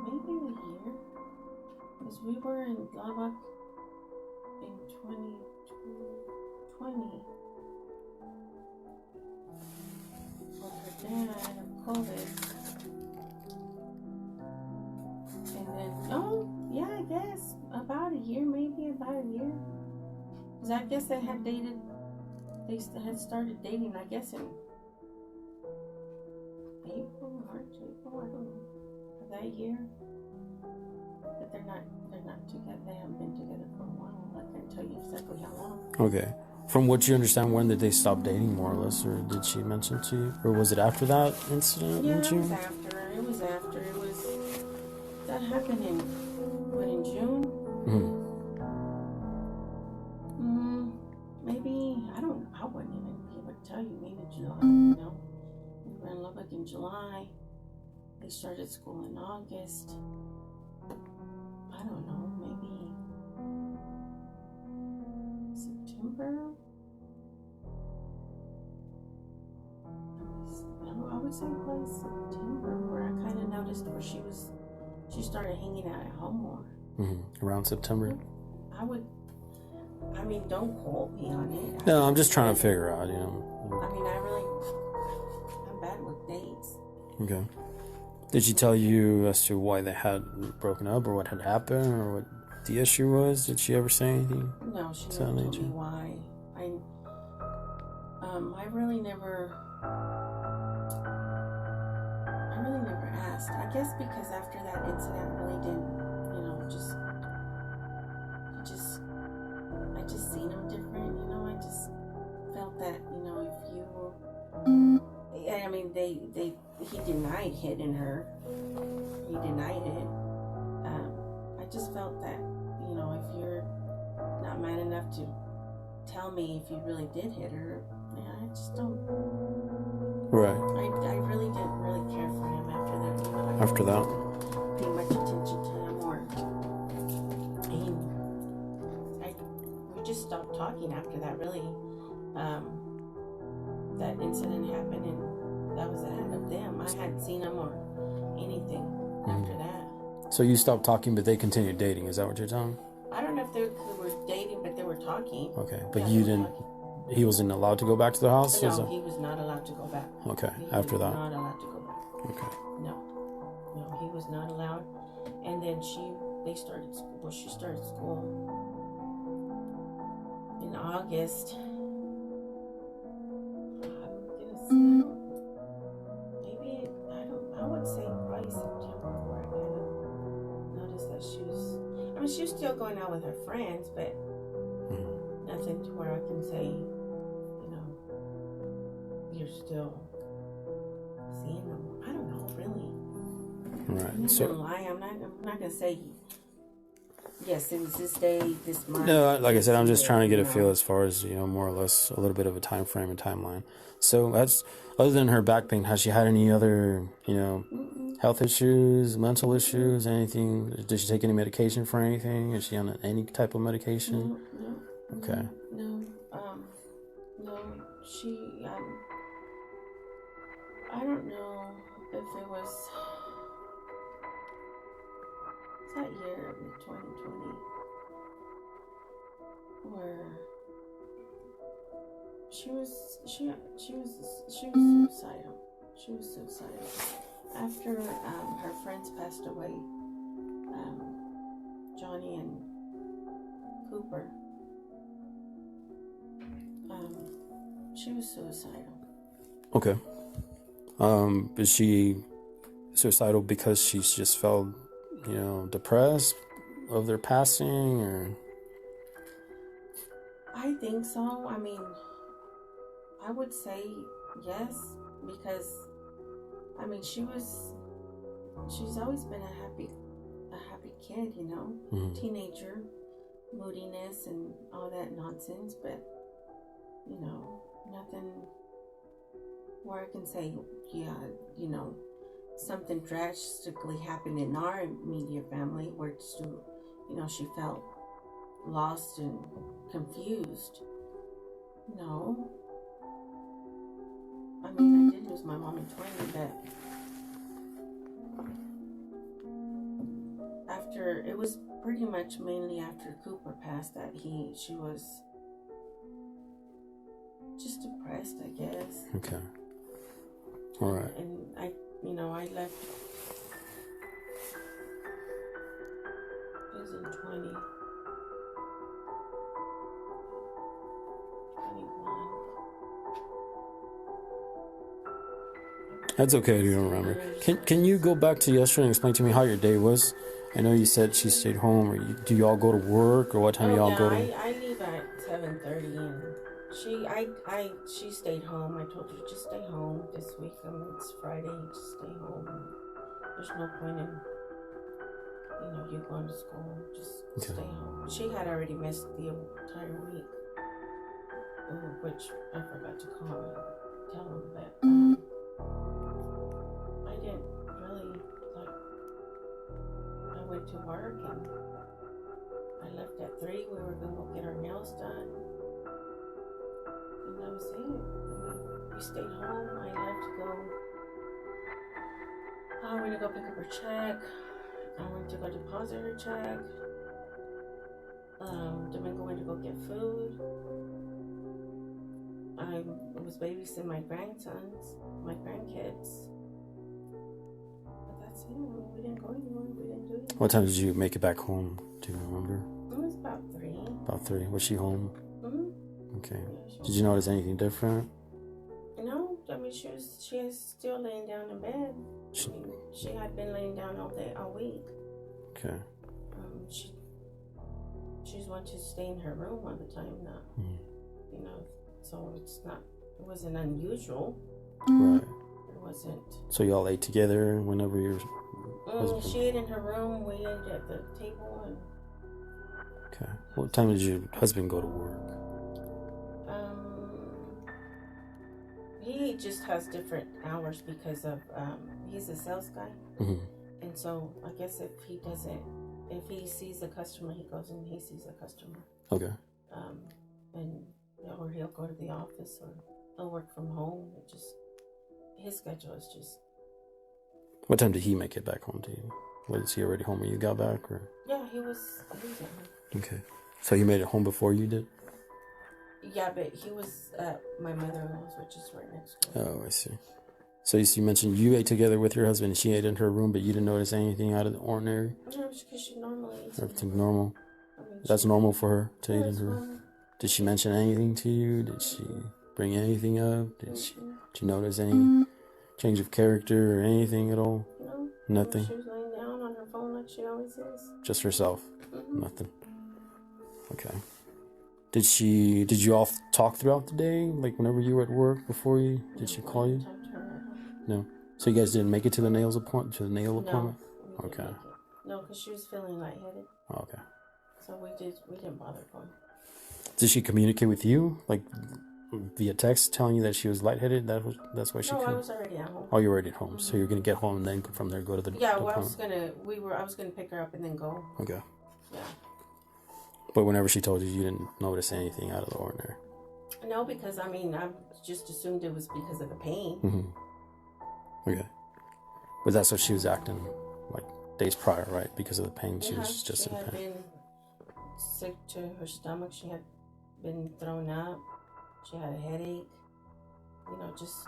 maybe a year. Because we were in Lubbock in 2020 with her dad of COVID. And then, I guess about a year, maybe about a year. Because I guess they had started dating, I guess, in March, April, I don't know, of that year. But they're not together. They haven't been together for a while. I can't tell you exactly how long. Okay. From what you understand, when did they stop dating, more or less? Or did she mention to you? Or was it after that incident in June? It was after. That happened in June? Maybe, I don't know. I wouldn't even be able to tell you. Maybe July, We were in Lubbock in July. They started school in August. I don't know, maybe September? I would say probably September, where I kind of noticed where she started hanging out at home more. Around September? Don't quote me on it. No, I'm just trying to figure out, I'm bad with dates. Okay. Did she tell you as to why they had broken up, or what had happened, or what the issue was? Did she ever say anything? No, she never told me why. I really never asked. I guess because after that incident, I really didn't, I just seen him different, I just felt that, if you, he denied hitting her. He denied it. I just felt that, if you're not man enough to tell me if you really did hit her, I just don't. Right. I really didn't really care for him after that. After that? Pay much attention to him, we just stopped talking after that. Really, that incident happened, and that was the end of them. I hadn't seen them or anything after that. So you stopped talking, but they continued dating. Is that what you're telling? I don't know if they were dating, but they were talking. Okay, but you didn't. He wasn't allowed to go back to the house? No, he was not allowed to go back. Okay, After that. He was not allowed to go back. Okay. No, he was not allowed. And then she started school in August. I would say probably September, where I kind of noticed that she was still going out with her friends, but nothing to where I can say, you're still seeing them. I don't know, really. Right. I'm not gonna lie. I'm not gonna say yes, it was this day, this month. No, like I said, I'm just trying to get a feel as far as, more or less a little bit of a time frame and timeline. So that's, other than her back pain, has she had any other, health issues, mental issues, anything? Did she take any medication for anything? Is she on any type of medication? No. Okay. No. She, I don't know if it was that year in 2020 where she was suicidal. She was suicidal after her friends passed away. Johnny and Cooper. She was suicidal. Okay. Is she suicidal because she's just felt, depressed of their passing, or? I think so. I mean, I would say yes, because I mean she's always been a happy kid, Mm-hmm. teenager, moodiness and all that nonsense, but nothing where I can say, yeah, something drastically happened in our immediate family where she felt lost and confused. No. I mean, I did lose my mom in 20, but it was pretty much mainly after Cooper passed that she was just depressed, I guess. Okay. All right. And I left. It was in 2021. That's okay if you don't remember. Can you go back to yesterday and explain to me how your day was? I know you said she stayed home, or do you all go to work, or what time y'all go to? I leave at 7:30, and she stayed home. I told her just stay home this week. I mean, it's Friday, just stay home. There's no point in you going to school. Just stay home. She had already missed the entire week, which I forgot to call and tell him that. I didn't really I went to work and I left at 3. We were gonna go get our nails done, and that was it. We stayed home. I left to go. I went to go pick up her check. I went to go deposit her check. Domingo went to go get food. I was babysitting my grandkids. But that's it. We didn't go anywhere. We didn't do anything. What time did you make it back home? Do you remember? It was about 3. About 3. Was she home? Mm-hmm. Okay. Yeah, Did you notice anything different? No, I mean she was still laying down in bed. She had been laying down all week. Okay. She's wanted to stay in her room all the time now. So it wasn't unusual. Right. It wasn't. So y'all ate together whenever your husband... She ate in her room, we ate at the table, and... Okay. What time did your husband go to work? He just has different hours because of, he's a sales guy. Mm-hmm. And so I guess if he sees a customer, he goes and he sees a customer. Okay. Or he'll go to the office, or he'll work from home. His schedule is just... What time did he make it back home to you? Was he already home when you got back, or? Yeah, he was at home. Okay. So he made it home before you did? Yeah, but he was at my mother-in-law's, which is right next door. Oh, I see. So you mentioned you ate together with your husband, and she ate in her room, but you didn't notice anything out of the ordinary? No, because she normally eats. Everything normal? That's normal for her to eat in her room? Did she mention anything to you? Did she bring anything up? Did you notice any change of character or anything at all? No. Nothing? She was laying down on her phone like she always is. Just herself? Mm-hmm. Nothing? Okay. Did you all talk throughout the day? Like whenever you were at work before you? Did she call you? No. So you guys didn't make it to the nail appointment? No. Okay. No, because she was feeling lightheaded. Okay. So we didn't bother going. Did she communicate with you, like via text, telling you that she was lightheaded? That's why she. No, I was already at home. Oh, you were already at home, so you're gonna get home and then from there go to the. Yeah, well, I was gonna pick her up and then go. Okay. Yeah. But whenever she told you, you didn't notice anything out of the ordinary. No, because I just assumed it was because of the pain. Mm-hmm. Okay. But that's what she was acting like days prior, right? Because of the pain, she Yeah, was just she in had pain. been sick to her stomach. She had been thrown up. She had a headache. You know, just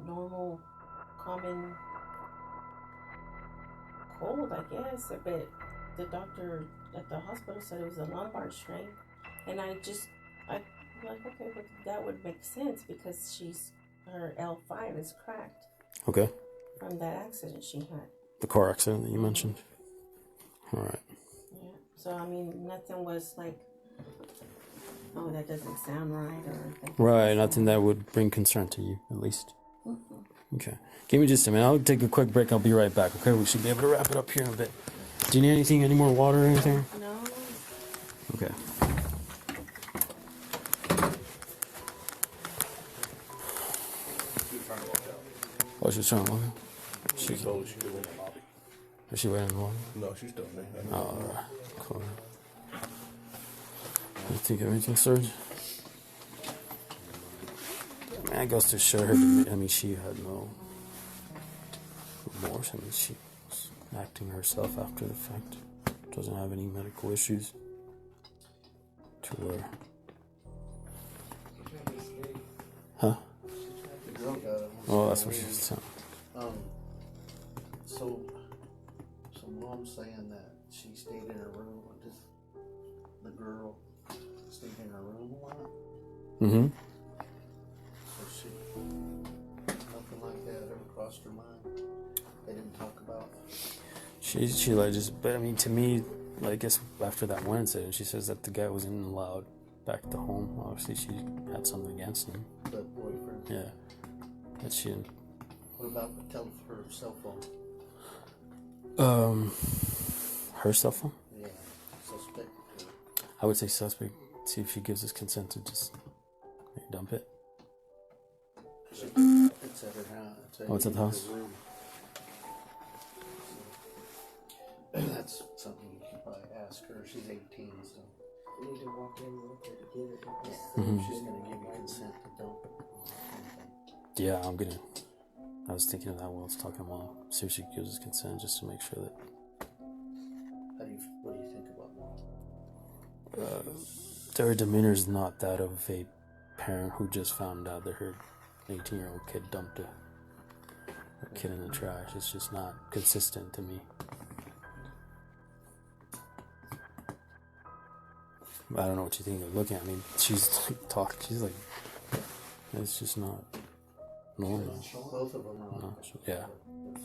normal, common cold, I guess. But the doctor at the hospital said it was a lumbar strain. And I'm like, okay, but that would make sense because her L5 is cracked Okay. from that accident she had. The car accident that you mentioned. All right. Yeah. So, I mean, nothing was like, oh, that doesn't sound right, or Right, nothing that would bring concern to you, at least. Mm-hmm. Okay. Give me just a minute. I'll take a quick break. I'll be right back, okay? We should be able to wrap it up here in a bit. Do you need anything, any more water or anything? No. Okay. Oh, she's trying to walk out? She told she was in the lobby. Is she waiting in the lobby? No, she's still there. Oh, alright. Cool. You think of anything, Serge? I mean, I guess to show her, I mean, she had no remorse. I mean, she was acting herself after the fact. Doesn't have any medical issues to where. Huh? The girl got it. Oh, that's what she was saying. So mom's saying that she stayed in her room, or just the girl stayed in her room a lot. Mm-hmm. So nothing like that ever crossed her mind. They didn't talk about. She like just, but I mean, to me, like, I guess after that one incident, she says that the guy wasn't allowed back to home. Obviously, she had something against him. The boyfriend. Yeah, that she didn't. What about her cell phone? Her cell phone? Yeah, suspect. I would say suspect. See if she gives us consent to just dump it. It's at her house. Oh, it's at the house? Room. So, that's something you could probably ask her. She's 18, so. You need to walk in with her to get it. Yeah, Mm-hmm. she's going to give you consent to dump it. Yeah, I was thinking of that while I was talking to Mom. See if she gives us consent just to make sure that. What do you think about Mom? Their demeanor is not that of a parent who just found out that her 18-year-old kid dumped a kid in the trash. It's just not consistent to me. I don't know what you think of looking at. I mean, she's like talking. She's like, it's just not normal. Both of them are on. No, yeah,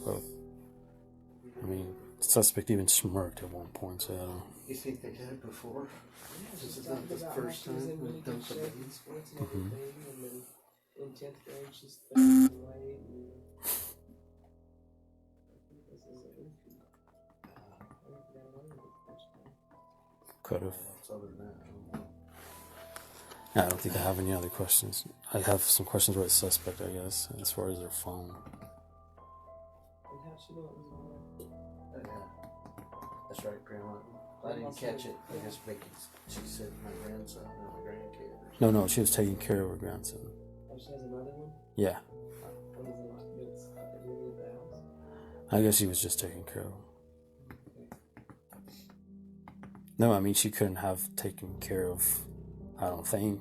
both. I mean, the suspect even smirked at one point, so I don't know. You think they did it before? This is not the first time we've done something. And then in 10th grade, she's throwing away. Could have. Other than that, I don't know. I don't think I have any other questions. I have some questions about the suspect, I guess, as far as their phone. And how she knew it was on. Yeah. That's right, Grandma. I didn't catch it. I guess she said my grandson or my grandkid. No, she was taking care of her grandson. Oh, she has another one? Yeah, What is it like? It's at the end of the house. I guess she was just taking care of him. No, I mean, she couldn't have taken care of, I don't think,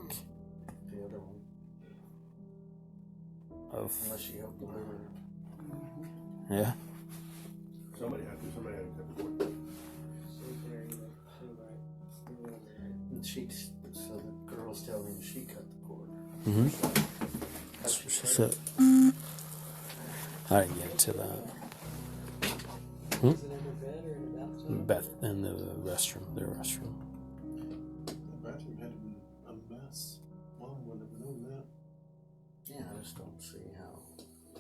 The other one. of, Unless she helped deliver. yeah. Somebody had to cut the cord. And so the girl's telling me she cut the cord. Mm-hmm. How'd She cut said, it? I didn't get to that. Is it in her bed or in the bathtub? Beth in the restroom, their restroom. The bathroom had been a mess. Mom wouldn't have known that. Yeah, I just don't see how.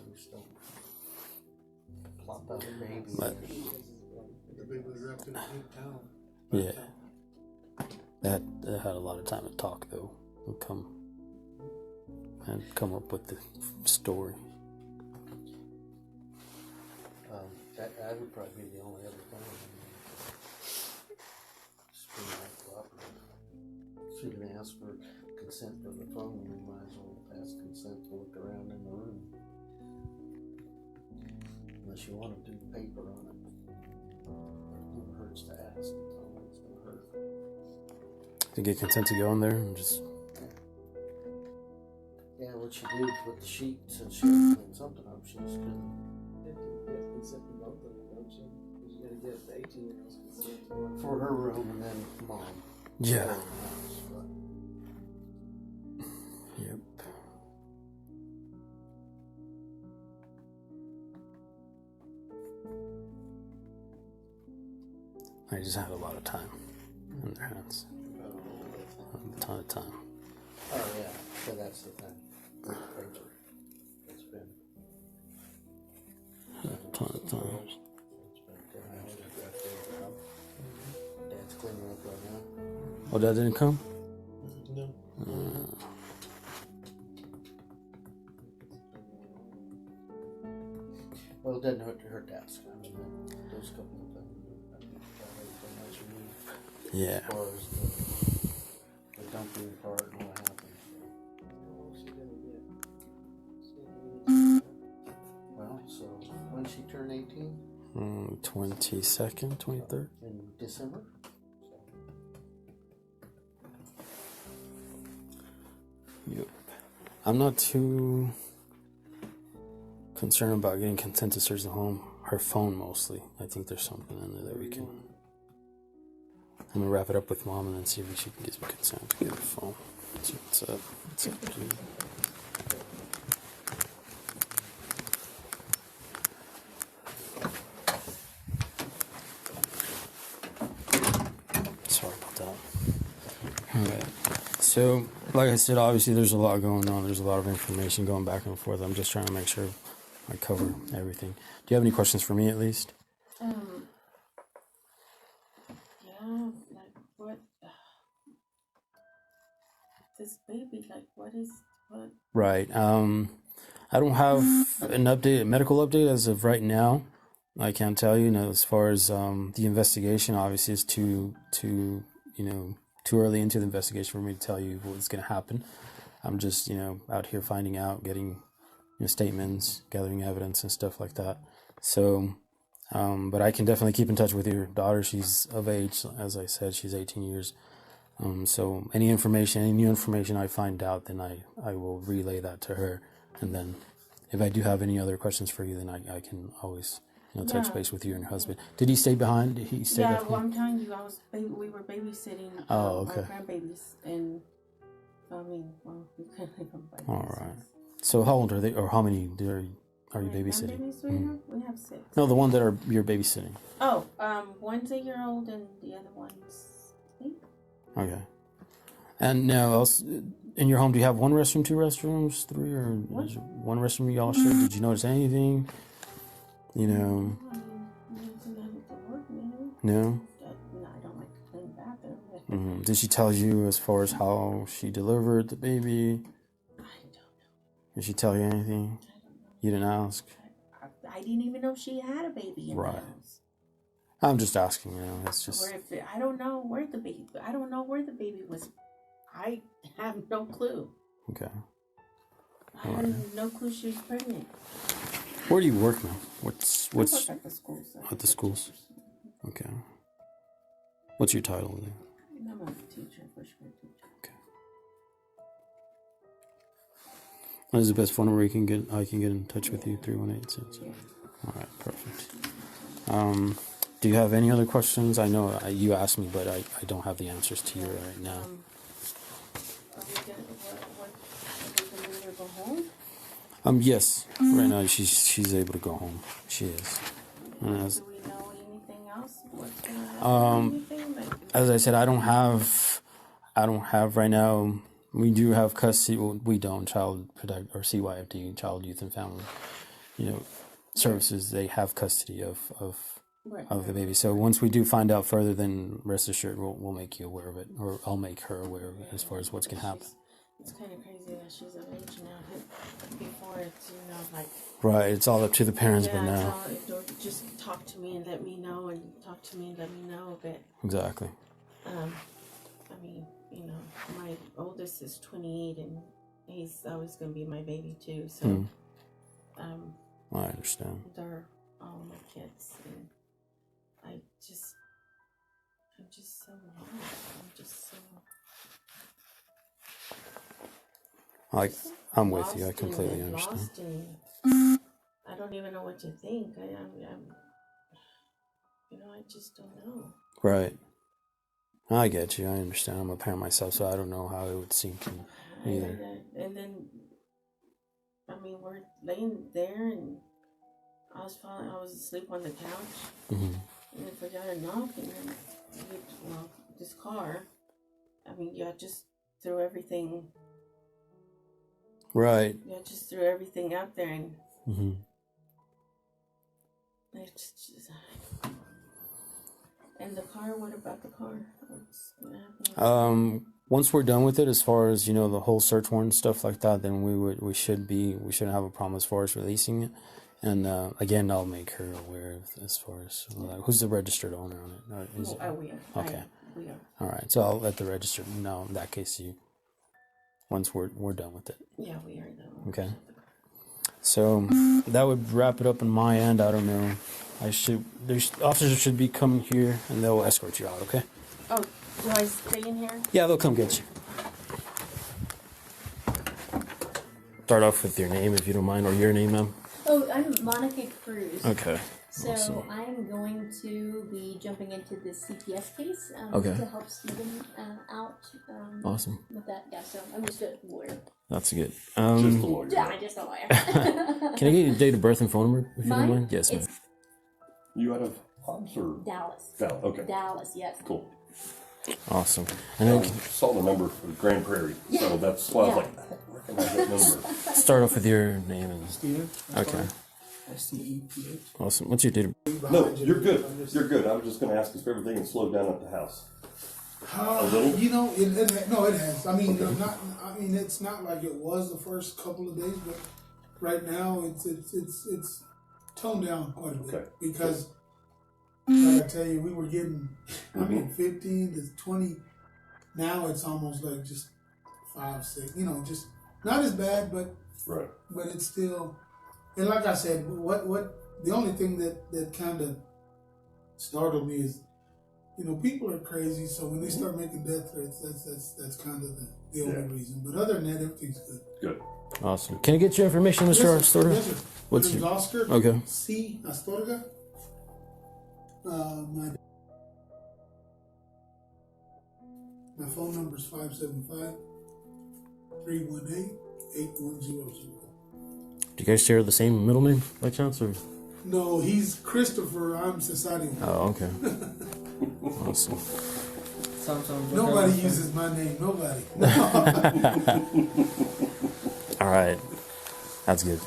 You just don't plop out a baby. But- The baby was wrapped in a big towel. Yeah. They had a lot of time to talk, though, and come up with the story. That would probably be the only other thing. Just being that cooperative. If you're going to ask for consent for the phone, you might as well ask consent to look around in the room. unless you want to do paper on it. It never hurts to ask. It's gonna hurt. To get consent to go in there and just. Yeah, what she did with the sheet, since she had to clean something up, she just couldn't. You have to get consent from both of them, don't you? Because you gotta get the 18-year-old's consent. For her room and then mom. Yeah. For the house, but Yep. They just have a lot of time in their hands. A ton of time. oh yeah, so that's the thing. The paper. It's been. A ton of time. It's been 10 hours. Dad's cleaning up right now. Oh, Dad didn't come? No. Well, it doesn't hurt to her desk. I mean, those couple of things. I mean, everything else you need. Yeah. As far as the dumping part and what happened. Oh, she didn't get. Well, so when she turned 18? 22nd, 23rd? In December. Yep. I'm not too concerned about getting consent to search the home. Her phone mostly. I think there's something in there that we can. I'm gonna wrap it up with Mom and then see if she can get some consent to get her phone. See what's up. What's up, dude? Sorry about that. Alright. So, like I said, obviously there's a lot going on. There's a lot of information going back and forth. I'm just trying to make sure I cover everything. Do you have any questions for me at least? Yeah, like what? This baby, like what? Right. I don't have an update, a medical update as of right now. I can't tell you. As far as the investigation, obviously, it's too early into the investigation for me to tell you what's going to happen. I'm just, out here finding out, getting statements, gathering evidence and stuff like that. So, but I can definitely keep in touch with your daughter. She's of age, as I said, she's 18 years. So any new information I find out, then I will relay that to her. And then if I do have any other questions for you, then I can always, touch base with you and your husband. Did he stay behind? Did he stay back home? One time we were babysitting Oh, okay. our grandbabies, and we couldn't leave them by All themselves. right. So how old are they, or how many are you babysitting? Grandbabies right now? We have 6. No, the one that you're babysitting. Oh, one's 8-year-old and the other one's 8. Okay. And now, else in your home, do you have 1 restroom, 2 restrooms, 3, or is it 1 restroom y'all share? Did you notice anything? Nothing No. I don't like to clean the bathroom. Did she tell you as far as how she delivered the baby? I don't know. Did she tell you anything? You didn't ask? I didn't even know she had a baby in the Right. house. I'm just asking, it's just... I don't know where the baby was. I have no clue. Okay. I had no clue she was pregnant. Where do you work now? I work at the school. At the schools? Okay. What's your title then? I'm a teacher, first grade teacher. Okay. What is the best phone number I can get in touch with you? 318. Yeah. All right, perfect. Do you have any other questions? I know you asked me, but I don't have the answers to you right now. Are we gonna let her go home? Yes. Right now she's able to go home. She is. Do we know anything else? What's gonna happen? As I said, I don't have right now. We do have custody. Well, we don't. Child Protect or CYFD, Child Youth and Family, Services. They have custody of the baby. So once we do find out further, then rest assured we'll make you aware of it, or I'll make her aware of it as far as what's gonna happen. It's kind of crazy that she's of age now. Before it's Right. It's all up to the parents, but now just talk to me and let me know, and talk to me and let me know. But exactly. My oldest is 28, and he's always gonna be my baby too. So I understand. they're all my kids, and I'm just so lost. I'm just so Like, I'm with you. I lost completely and understand. lost, and I don't even know what to think. I'm I just don't know. Right. I get you. I understand. I'm a parent myself, so I don't know how it would sink in either. And then, we're laying there, and I was asleep on the couch, Mm-hmm. and then forgot to knock, and then, this car, y'all just threw everything. Right. Y'all just threw everything out there, and Mm-hmm. it's just. And the car, what about the car? What happened? Once we're done with it, as far as, the whole search warrant and stuff like that, then we shouldn't have a problem as far as releasing it. And again, I'll make her aware of as far as who's the registered owner on it. We are. Okay. We are. All right. So I'll let the registered know. In that case, once we're done with it. Yeah, we are though. Okay. So that would wrap it up on my end. I don't know. Officers should be coming here and they'll escort you out. Okay. Oh, do I stay in here? Yeah, they'll come get you. Start off with your name, if you don't mind, or your name, ma'am. Oh, I'm Monica Cruz. Okay. So Awesome. I'm going to be jumping into the CPS case Okay. to help Stephen out Awesome. with that. Yeah, so I'm just a lawyer. That's good. Just a lawyer. Yeah, I'm just a lawyer. Can I get your date of birth and phone number, if you don't Mine? mind? Yes, ma'am. It's You out of Hobbs or Dallas. Dallas? Okay. Dallas, yes. Cool. Awesome. And then Saw the number for Grand Prairie, so that's why I was like, I recognize that number. start off with your name and. Steven? Okay. STEPH. Awesome. What's your date of No, you're good. You're good. I was just going to ask if everything had slowed down at the house. A little? It has. It's not like it was the first couple of days, but right now it's toned down quite a bit. Okay. Because, like I tell you, we were getting, 15 to 20. Now it's almost like just 5, 6. Just not as bad, but Right. but it's still. And like I said, what the only thing that kind of startled me is, people are crazy. So when they start making death threats, that's kind of the only reason. But other than that, everything's good. Good. Awesome. Can I get your information, Mr. Astorga? Yes, sir. What's My name's your Oscar Okay. C. Astorga. My phone number is 575-318-8100. Do you guys share the same middle name by chance, or? No, he's Christopher. I'm Society. Oh, okay. Awesome. Nobody uses my name. Nobody. All right. That's good.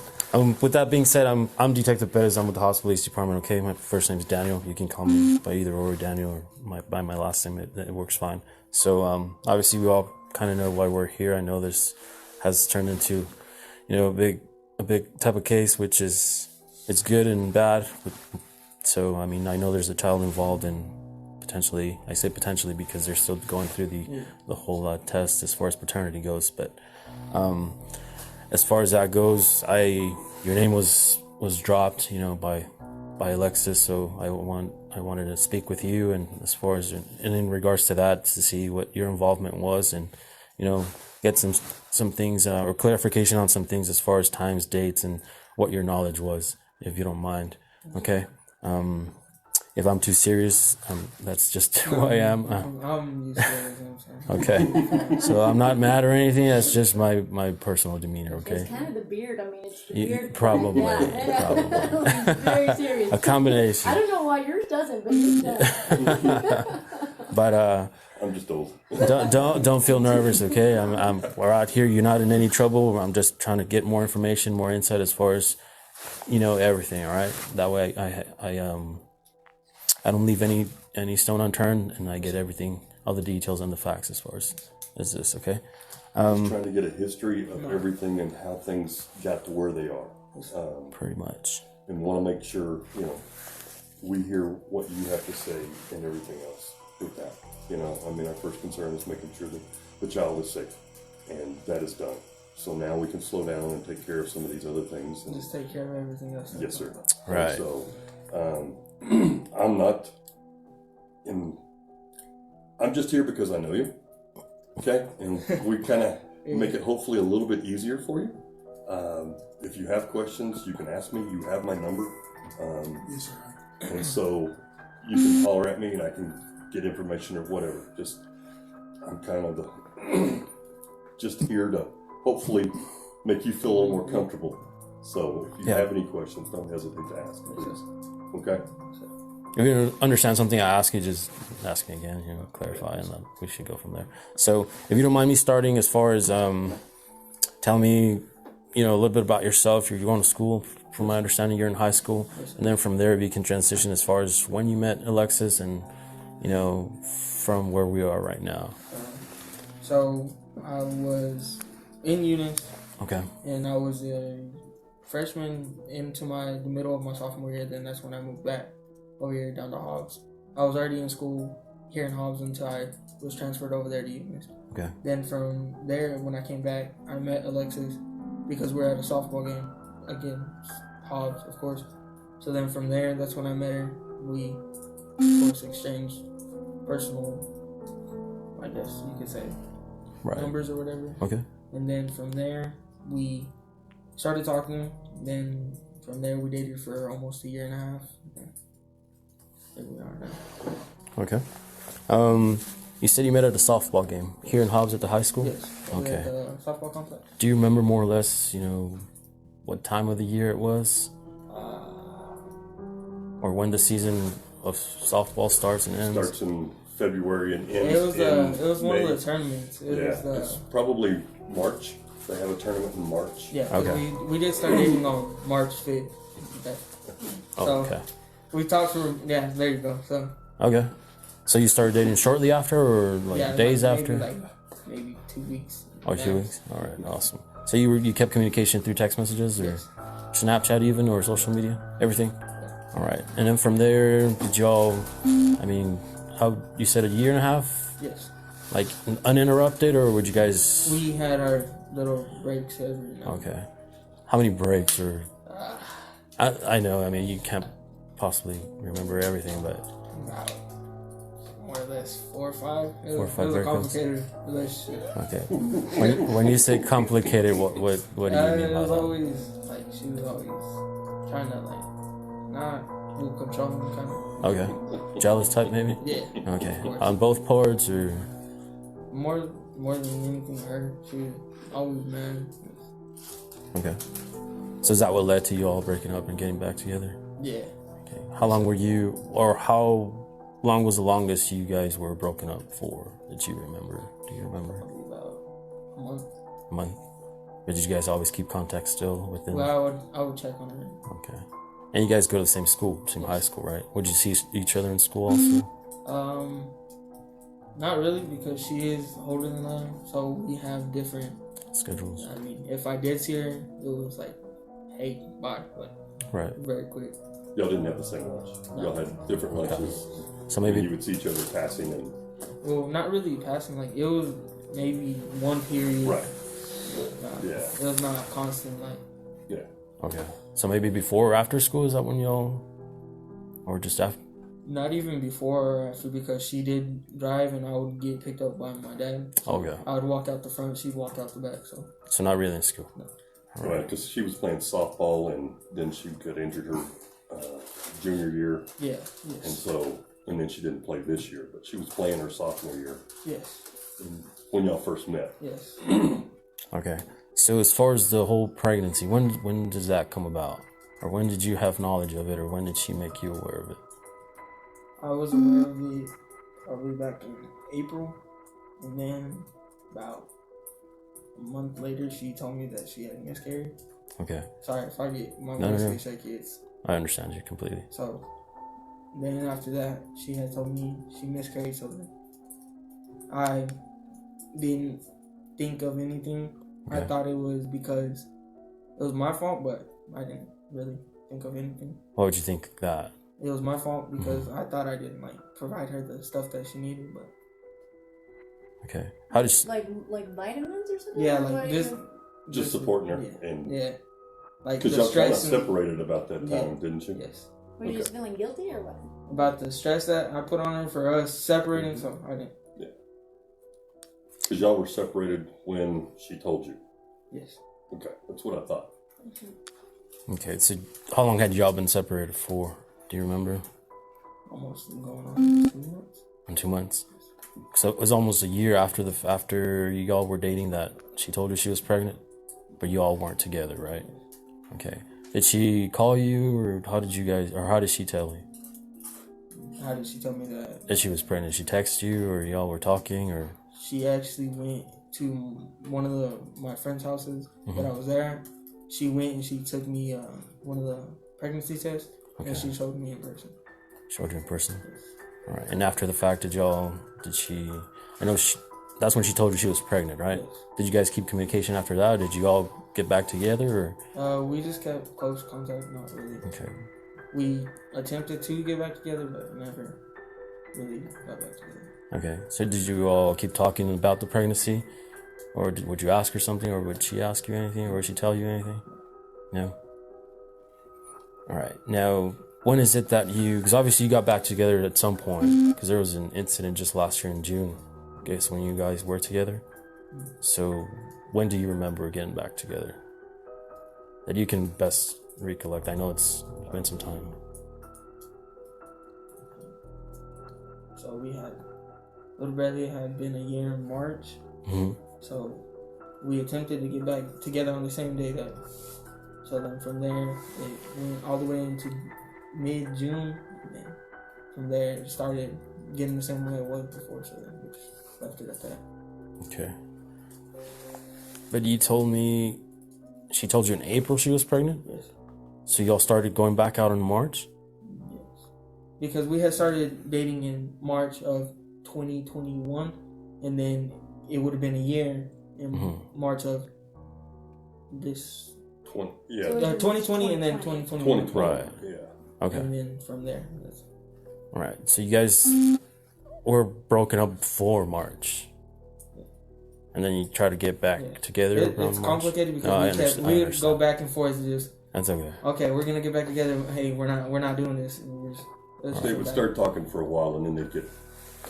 With that being said, I'm Detective Perez. I'm with the Hobbs Police Department. Okay, my first name is Daniel. You can call me by either or Daniel or by my last name. It works fine. So obviously we all kind of know why we're here. I know this has turned into a big type of case, which is it's good and bad. So I know there's a child involved, and potentially I say potentially because they're still going through the whole test as far as paternity goes, but. As far as that goes, your name was dropped, by Alexis, so I wanted to speak with you, and as far as in regards to that, to see what your involvement was, and get some things or clarification on some things as far as times, dates, and what your knowledge was, if you don't mind. Okay. If I'm too serious, that's just who I am. I'm used to everything, so. Okay. So I'm not mad or anything. That's just my personal demeanor. Okay. It's kind of the beard. It's the beard. Probably. Yeah. Probably. It's very serious. A combination. I don't know why yours doesn't, but yours does. But I'm just old. don't feel nervous. Okay. We're out here. You're not in any trouble. I'm just trying to get more information, more insight as far as everything. All right. That way I don't leave any stone unturned, and I get everything, all the details and the facts as far as this, okay? Just trying to get a history of everything and how things got to where they are. Pretty much. And want to make sure, we hear what you have to say and everything else with that. Our first concern is making sure that the child is safe, and that is done. So now we can slow down and take care of some of these other things. And Just take care of everything else. yes, sir. Right. So I'm not in. I'm just here because I know you. Okay, and we kind of make it hopefully a little bit easier for you. If you have questions, you can ask me. You have my number. Yes, sir. And so you can holler at me and I can get information or whatever. I'm kind of just here to hopefully make you feel a little more comfortable. So if you have any questions, don't hesitate to ask, please. Okay? If you understand something I ask you, just ask me again, clarify, and then we should go from there. So if you don't mind me starting as far as tell me, a little bit about yourself. You're going to school. From my understanding, you're in high school, and then from there, we can transition as far as when you met Alexis, and from where we are right now. So I was in Eunice. Okay. And I was a freshman into the middle of my sophomore year. Then that's when I moved back over here down to Hobbs. I was already in school here in Hobbs until I was transferred over there to Eunice. Okay. Then from there, when I came back, I met Alexis because we're at a softball game again. Hobbs, of course. So then from there, that's when I met her. We, of course, exchanged personal, I guess you could say, numbers or whatever. Okay. And then from there, we started talking. Then from there, we dated for almost a year and a half. Here we are now. Okay. You said you met at a softball game here in Hobbs at the high school? Yes. Okay. At the softball complex. Do you remember more or less, what time of the year it was? Or when the season of softball starts and ends? Starts in February and ends It was one May. of the tournaments. It's probably March. They have a tournament in March. Yeah. Okay. We did start dating on March 5th. Okay. We talked for there you go. So. Okay. So you started dating shortly after, or days after? Maybe 2 weeks. Oh, 2 weeks. All right. Awesome. So you kept communication through text messages or Snapchat even, or social media, everything. All right. And then from there, did y'all? How you said a year and a half? Yes. Like uninterrupted, or would you guys? We had our little breaks every night. Okay. How many breaks or? I know. You can't possibly remember everything, but. About more or less 4 or 5. It 4 or 5 was a breakups. complicated relationship. Okay. When you say complicated, what do you mean by that? It was always she was always trying to not do controlling kind of. Okay. Jealous type maybe? Yeah. Okay. On both parts or? More than anything, her. She was always mad. Okay. So is that what led to you all breaking up and getting back together? Yeah. Okay. How long was the longest you guys were broken up for that you remember? Do you remember? Probably about a month. A month? But did you guys always keep contact still within? Well, I would check on her. Okay. And you guys go to the same school, same high school, right? Would you see each other in school also? Not really, because she is older than I am, so we have different schedules. If I did see her, it was hey, bye, right, very quick. Y'all didn't have the same lunch. Y'all had different lunches. So maybe you would see each other passing and. Well, not really passing. It was maybe one period. Right. Yeah. It was not constant. Yeah. Okay. So maybe before or after school, is that when y'all, or just after? Not even before or after, because she did drive and I would get picked up by my dad. So okay. I would walk out the front, she'd walk out the back. So not really in school. No. Right, because she was playing softball and then she got injured her junior year. Yeah. Yes. And then she didn't play this year, but she was playing her sophomore year. Yes. When y'all first met. Yes. Okay. So as far as the whole pregnancy, when does that come about? Or when did you have knowledge of it, or when did she make you aware of it? I was aware of it probably back in April, and then about a month later, she told me that she had miscarried. Okay. Sorry if I get my voice get shaky. I understand you completely. So then after that, she had told me she miscarried, so I didn't think of anything. Okay. I thought it was because it was my fault, but I didn't really think of anything. What would you think of that? It was my fault because I thought I didn't provide her the stuff that she needed, but okay. How does like vitamins or something? Yeah, or Just supporting her. Yeah. And yeah. Like because the y'all kind of stress. separated about that time, didn't you? Yes. Were you just feeling guilty or what? About the stress that I put on her for us separating, so I didn't. Yeah. Because y'all were separated when she told you. Yes. Okay, that's what I thought. Okay, so how long had y'all been separated for? Do you remember? Almost going on 2 months. In 2 months. So it was almost a year after you all were dating that she told you she was pregnant, but you all weren't together, right? Okay. Did she call you, or how did she tell you? How did she tell me That she was pregnant? Did she text you, or y'all were talking, or? She actually went to one of my friend's houses that I was there. She went and she took me one of the pregnancy tests, and she showed me in person. Showed you in person? All right. And after the fact, that's when she told you she was pregnant, right? Yes. Did you guys keep communication after that? Did you all get back together, or? We just kept close contact, not really. Okay. We attempted to get back together, but never really got back together. Okay. So did you all keep talking about the pregnancy? Or would you ask her something, or would she ask you anything, or would she tell you anything? No? All right. Now, when is it that because obviously you got back together at some point, because there was an incident just last year in June, I guess, when you guys were together. So when do you remember getting back together? That you can best recollect. I know it's been some time. So Little Bradley had been a year in March. Mm-hmm. So we attempted to get back together on the same day so then from there, it went all the way into mid-June. And then from there, it started getting the same way it was before. So then we just left it at that. Okay. But you told me she told you in April she was pregnant? Yes. So y'all started going back out in March? Yes. Because we had started dating in March of 2021, and then it would have been a year in March of this 2020 and then 2021. Right. Yeah. Okay. And then from there. All right. So you guys were broken up before March, and then you try to get back together. It's March? complicated because we would go back and forth. That's okay. Okay, we're gonna get back together. Hey, we're not doing this. They would start talking for a while, and then they'd get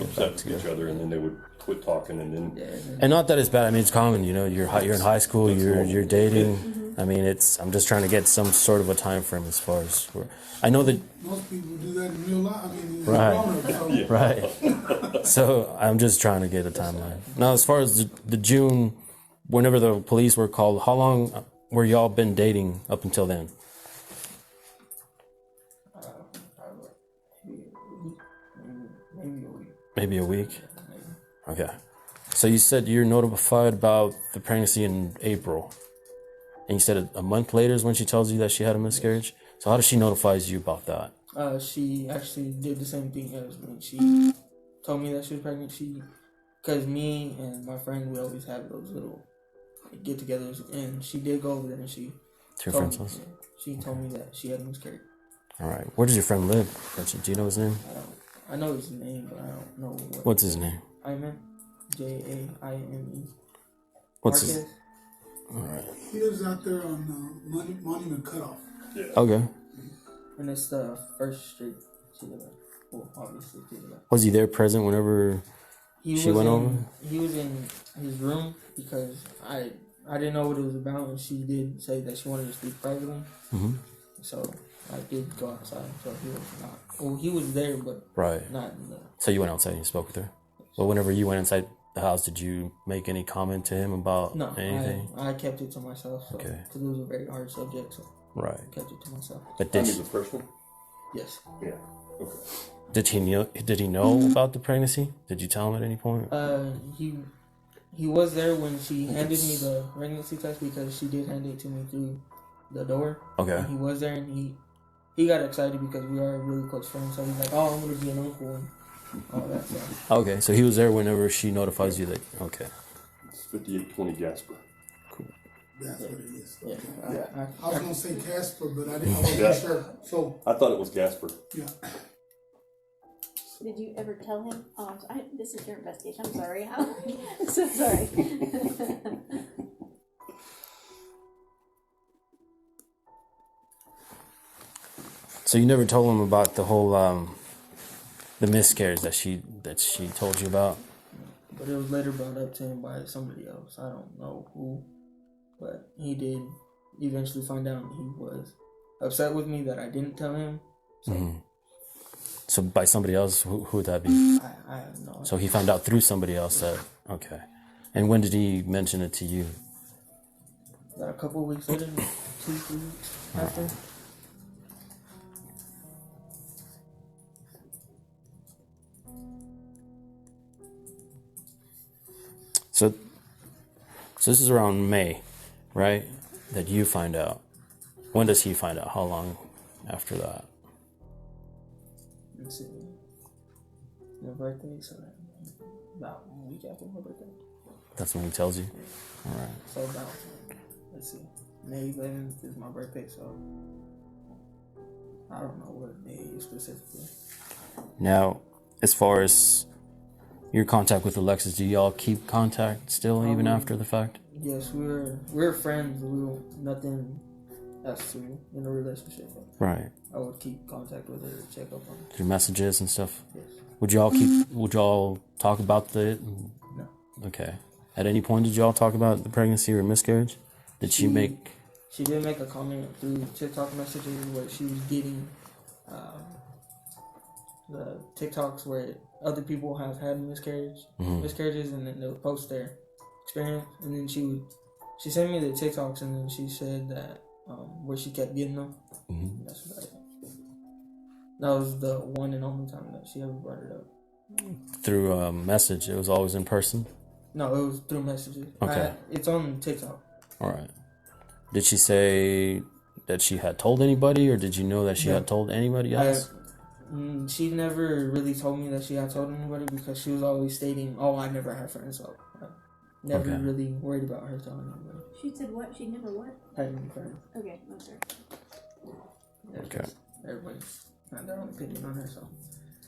upset with each other, and then they would quit talking, and then. And not that it's bad. I mean, it's common. You know, you're in high school. You're dating. I mean, I'm just trying to get some sort of a time frame as far as I know that most people do that in real life. I mean, right, right. So I'm just trying to get a timeline. Now, as far as the June, whenever the police were called, how long were y'all been dating up until then? Maybe a week. Okay. So you said you're notified about the pregnancy in April. And you said a month later is when she tells you that she had a miscarriage. So how does she notify you about that? She actually did the same thing as when she told me that she was pregnant. Because me and my friend, we always have those little get-togethers, and she did go over there and she told me that she had a miscarriage. All right. Where does your friend live? Do you know his name? I know his name, but I don't know What's his name? Jaime. Jaime. What's his? All right. He lives out there on Monument Cutoff. Yeah. Okay. And it's the first street she lived at. Well, obviously, she lived at. Was he there present whenever she went over? He was in his room because I didn't know what it was about, and she did say that she wanted to speak privately. Mm-hmm. So I did go outside. So he was not. Well, he was there, but not in the. So you went outside and you spoke with her. Well, whenever you went inside the house, did you make any comment to him about anything? I kept it to myself. So, okay. Because it was a very hard subject. So I kept it to myself. But he's a freshman? Yes. Yeah. Okay. Did he know about the pregnancy? Did you tell him at any point? He was there when she handed me the pregnancy test because she did hand it to me through the door. Okay. And he was there and he got excited because we are really close friends. So he's like, "Oh, I'm gonna be an uncle." And all that stuff. Okay, so he was there whenever she notifies you that. Okay. It's 5820 Gasper. Cool. That's what it is. Yeah. Okay. I was gonna say Casper, but I wasn't sure. So I thought it was Gasper. Yeah. Did you ever tell him? Oh, this is your investigation. I'm sorry. I'm so sorry. So you never told him about the whole the miscarriage that she told you about? But it was later brought up to him by somebody else. I don't know who, but he did eventually find out. He was upset with me that I didn't tell him. So, so by somebody else, who would that be? I have no idea. So he found out through somebody else that, okay. And when did he mention it to you? About a couple of weeks later, 2-3 weeks after. So this is around May, right? That you find out. When does he find out? How long after that? Let's see. My birthday, so about a week after my birthday. That's when he tells you? All right. So about, let's see, May 11th is my birthday, so I don't know what day specifically. Now, as far as your contact with Alexis, do y'all keep contact still even after the fact? Yes, we're friends. We were nothing else to in a relationship. Right. I would keep contact with her, check up on her. Through messages and stuff? Yes. Would y'all talk about the... No. Okay. At any point did y'all talk about the pregnancy or miscarriage? Did she make... She did make a comment through TikTok messages where she was getting the TikToks where other people have had miscarriages, and then they'll post their experience, and then she sent me the TikToks, and then she said that where she kept getting them. That's about it. That was the one and only time that she ever brought it up. Through a message? It was always in person? No, it was through messages. Okay. It's on TikTok. All right. Did she say that she had told anybody, or did you know that she had told anybody else? She never really told me that she had told anybody because she was always stating, "Oh, I never had friends, so I never really worried about her telling anybody." She said what? She never what? Had any friends. Okay, okay. Okay. Everybody's got their own opinion on her, so.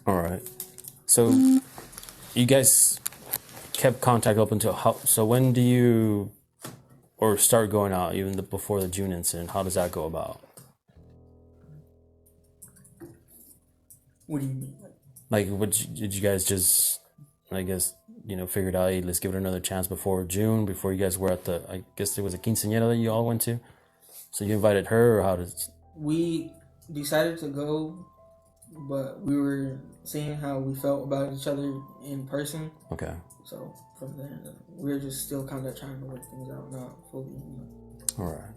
All right. So you guys kept contact up until how? So when do you or start going out even before the June incident? How does that go about? What do you mean? Like, did you guys just, I guess, figure it out? Hey, let's give it another chance before June, before you guys were at the, I guess there was a quinceañera that you all went to. So you invited her, or how did? We decided to go, but we were seeing how we felt about each other in person. Okay. So from there, we were just still kind of trying to work things out, not fully. All right.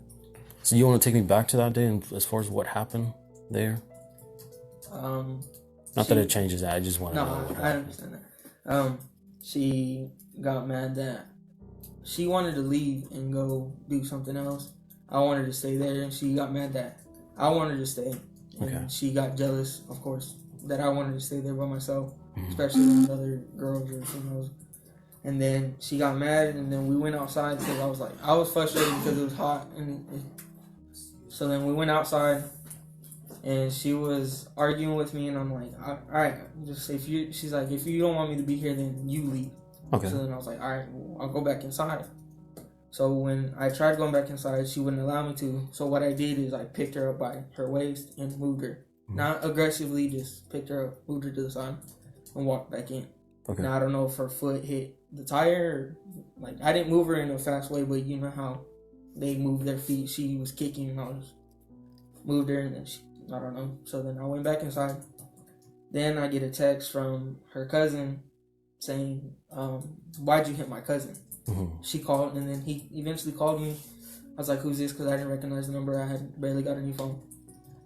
So you want to take me back to that day, and as far as what happened there? Not that it changes that. I just want to know what happened. I understand that. She got mad that she wanted to leave and go do something else. I wanted to stay there, and she got mad that I wanted to stay. And she got jealous, of course, that I wanted to stay there by myself, especially with other girls or females. And then she got mad, and then we went outside because I was frustrated because it was hot. So then we went outside, and she was arguing with me, and I'm like, all right, just she's like, if you don't want me to be here, then you leave. Okay. So then I was like, all right, well, I'll go back inside. So when I tried going back inside, she wouldn't allow me to. So what I did is I picked her up by her waist and moved her. Not aggressively, just picked her up, moved her to the side, and walked back in. Okay. Now, I don't know if her foot hit the tire, or, I didn't move her in a fast way, but you know how they move their feet. She was kicking, and I just moved her, and then I don't know. So then I went back inside. Then I get a text from her cousin saying, why'd you hit my cousin? She called, and then he eventually called me. I was like, who's this? Because I didn't recognize the number. I had barely got a new phone.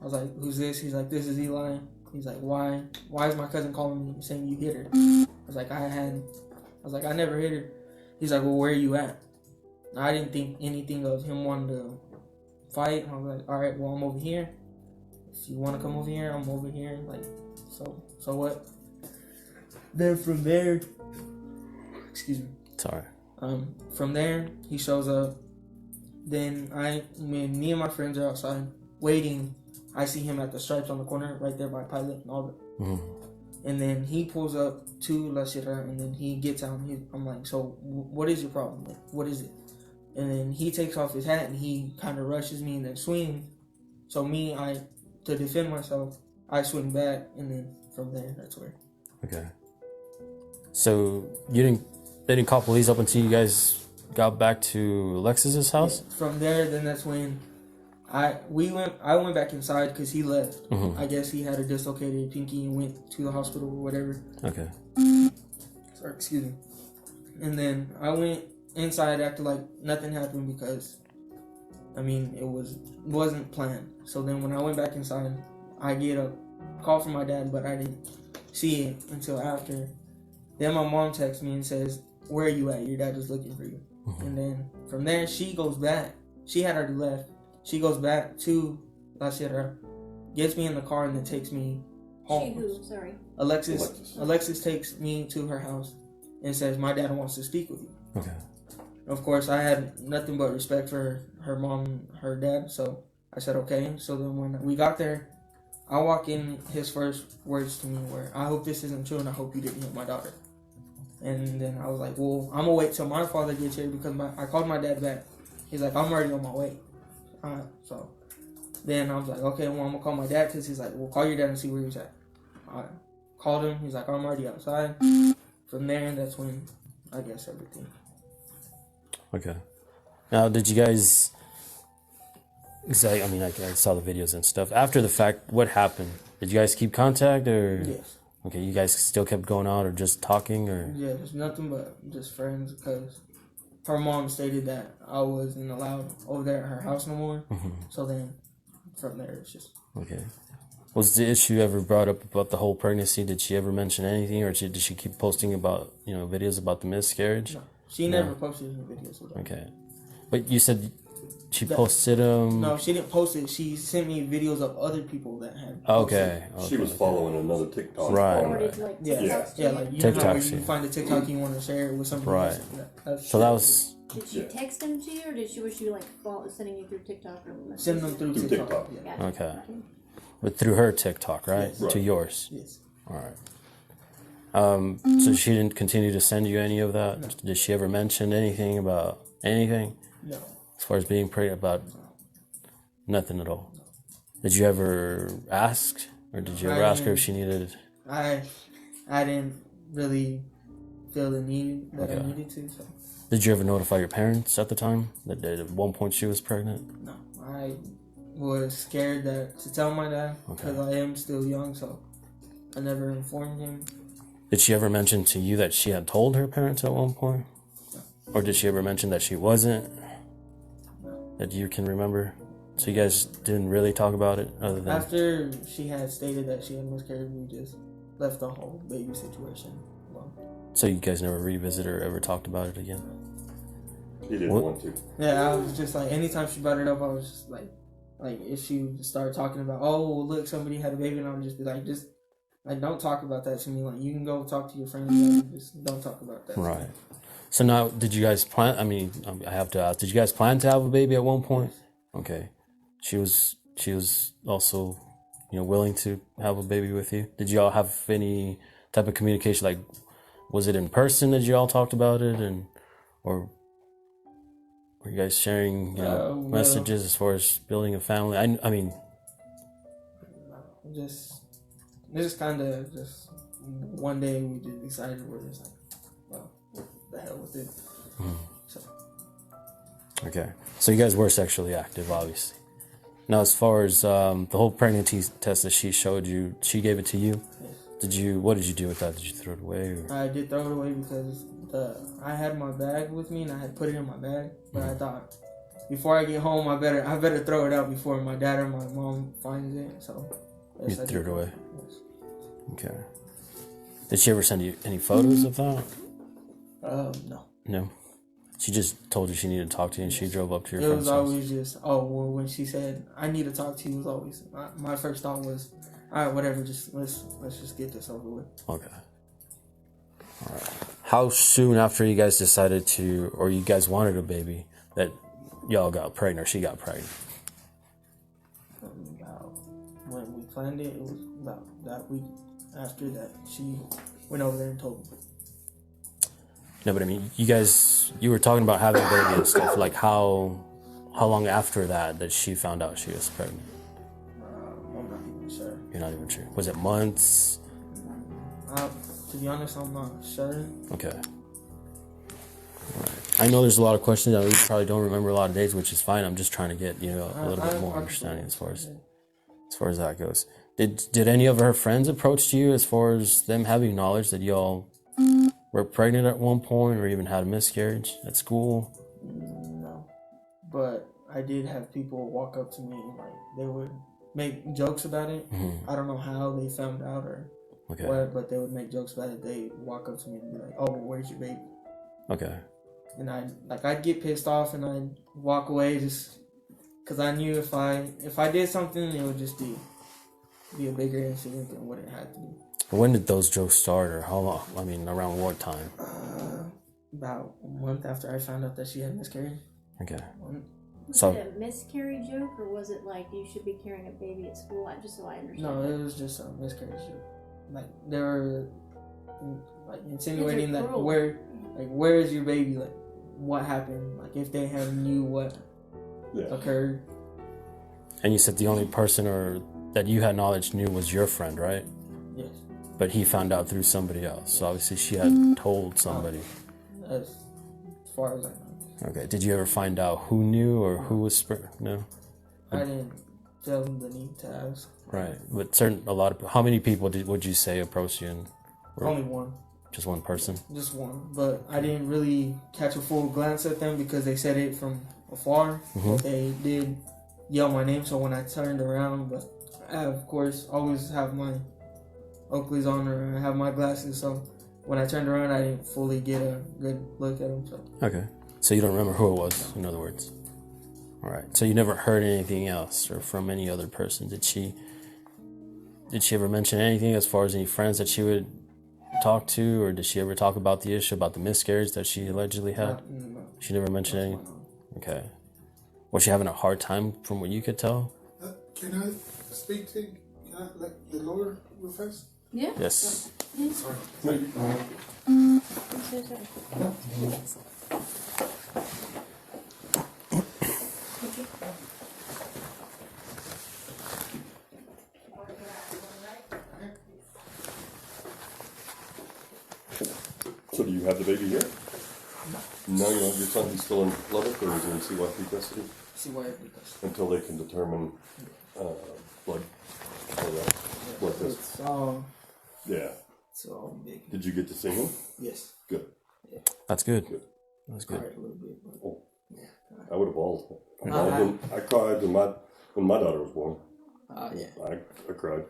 I was like, who's this? He's like, this is Eli. He's like, why is my cousin calling me saying you hit her? I was like, I never hit her. He's like, well, where are you at? I didn't think anything of him wanting to fight. I was like, all right, well, I'm over here. If you want to come over here, I'm over here. So what? Then from there, excuse me. Sorry. From there, he shows up. Then when me and my friends are outside waiting, I see him at the Stripes on the corner right there by Pilot and Albert. And then he pulls up to La Sierra, and then he gets out. I'm like, so what is your problem? What is it? And then he takes off his hat, and he kind of rushes me and then swings. So me, I to defend myself, I swing back, and then from there, that's where. Okay. So they didn't call police up until you guys got back to Alexis's house? Yeah, from there, then that's when I went back inside because he left. Mm-hmm. I guess he had a dislocated pinky and went to the hospital or whatever. Okay. Sorry, excuse me. And then I went inside, acted like nothing happened because, I mean, it wasn't planned. So then when I went back inside, I get a call from my dad, but I didn't see it until after. Then my mom texts me and says, "Where are you at? Your dad is looking for you." Mm-hmm. And then from there, she goes back. She had already left. She goes back to La Sierra, gets me in the car, and then takes me home. She who? Sorry. Alexis takes me to her house and says, "My dad wants to speak with you." Okay. Of course, I had nothing but respect for her mom and her dad, so I said, okay. So then when we got there, I walk in, his first words to me were, "I hope this isn't true, and I hope you didn't hit my daughter." And then I was like, well, I'm going to wait till my father gets here because I called my dad back. He's like, "I'm already on my way." So then I was like, okay, well, I'm going to call my dad because he's like, well, call your dad and see where he's at. I called him. He's like, "I'm already outside." From there, that's when I guess everything. Okay. Now, did you guys... I mean, I saw the videos and stuff. After the fact, what happened? Did you guys keep contact or... Yes. Okay, you guys still kept going out or just talking or... Yeah, there's nothing but just friends because her mom stated that I wasn't allowed over there at her house no more. Mm-hmm. So then from there it's just... Okay. Was the issue ever brought up about the whole pregnancy? Did she ever mention anything or did she keep posting about, videos about the miscarriage? No, she never posted any videos about it. Okay. But you said... She posted No, she didn't post it. She sent me videos of other people that had. Okay. She was following another TikTok. Right. Like yeah, like you know where you find a TikTok you want to share it with somebody. Right. Else. So that was. Did she text them to you, or was she like sending you through TikTok or message? Send them through TikTok. Yeah. Gotcha. Okay. But through her TikTok, right? Yes. To yours. Yes. All right. So she didn't continue to send you any of that. No. Did she ever mention anything about anything? No. As far as being pregnant, about nothing at all. Did you ever ask, or did you ever ask her if she needed? I didn't really feel the need that I needed to. So. Did you ever notify your parents at the time that at one point she was pregnant? No, I was scared to tell my dad because I am still young, so I never informed him. Did she ever mention to you that she had told her parents at one point, or did she ever mention that she wasn't? That you can remember? So you guys didn't really talk about it other than... After she had stated that she had miscarried, we just left the whole baby situation alone. So you guys never revisited or ever talked about it again? You didn't want to. Yeah, I was just like, anytime she brought it up, I was just like if she started talking about, oh, well, look, somebody had a baby, and I would just be like, don't talk about that to me. Like, you can go talk to your friends, just don't talk about that. Right. So now, did you guys plan? I mean, I have to ask. Did you guys plan to have a baby at one point? Okay. She was also, willing to have a baby with you. Did you all have any type of communication? Like, was it in person that you all talked about it, or were you guys sharing, messages as far as building a family? I mean, just kind of just one day we just decided we're just like, well, the hell with it. Mm-hmm. So. Okay, so you guys were sexually active, obviously. Now, as far as the whole pregnancy test that she showed you, she gave it to you. Yes. What did you do with that? Did you throw it away? Or? I did throw it away because I had my bag with me and I had put it in my bag, but I thought before I get home, I better throw it out before my dad or my mom finds it. So you threw it away. Yes. Okay. Did she ever send you any photos of that? No. No. She just told you she needed to talk to you, and she drove up to your friend's house. It was always just, when she said, "I need to talk to you," it was always, my first thought was, all right, whatever, just let's just get this over with. Okay. All right. How soon after you guys decided to, or you guys wanted a baby, that y'all got pregnant, or she got pregnant? About when we planned it, it was about that week after that she went over there and told me. No, but I mean, you were talking about having a baby and stuff. Like, how long after that she found out she was pregnant? I'm not You're not even sure. Was it months? To be honest, I'm not sure. Okay. Alright. I know there's a lot of questions that we probably don't remember a lot of days, which is fine. I'm just trying to get, you know, a little bit more understanding as far as that goes. Did any of her friends approach you as far as them having knowledge that y'all were pregnant at one point or even had a miscarriage at school? No. But I did have people walk up to me and like they would make jokes about it. Mm-hmm. I don't know how they found out or what, but they would make jokes about it. They walk up to me and be like, "Oh, well, where's your baby?" Okay. And I'd get pissed off and I'd walk away just because I knew if I did something, it would just be a bigger incident than what it had to be. When did those jokes start, or how long? I mean, around what time? About a month after I found out that she had miscarriage. Okay. Was it a miscarriage joke, or was it like you should be carrying a baby at school? Just so I understand. No, it was just a miscarriage joke. Like they were like insinuating that where is your baby? Like what happened? Like if they had knew what occurred. And you said the only person or that you had knowledge knew was your friend, right? Yes. But he found out through somebody else. So obviously she had told somebody. As far as I know. Okay. Did you ever find out who knew or who was No. I didn't feel the need to ask. Right. But how many people would you say approached you? And only one. Just one person? Just one. But I didn't really catch a full glance at them because they said it from afar. Mm-hmm. They did yell my name, so when I turned around, but I, of course, always have my Oakleys on or I have my glasses, so when I turned around, I didn't fully get a good look at them. So. Okay. So you don't remember who it was, in other words? All right. So you never heard anything else or from any other person? Did she ever mention anything as far as any friends that she would talk to, or did she ever talk about the issue about the miscarriage that she allegedly had? No. She never mentioned anything? Okay. Was she having a hard time from what you could tell? Can I speak to like the lawyer real fast? Yeah. Yes. Sorry. I'm so sorry. So do you have the baby here? No, you don't have your son who's still in Lubbock, or is he in CYP custody? CYP custody. Until they can determine blood test. It's all big. Did you get to see him? Yes. Good. Yeah. That's good. Good. That's good. Cried a little bit, but I would have bawled. I cried when my daughter was born. yeah. I cried.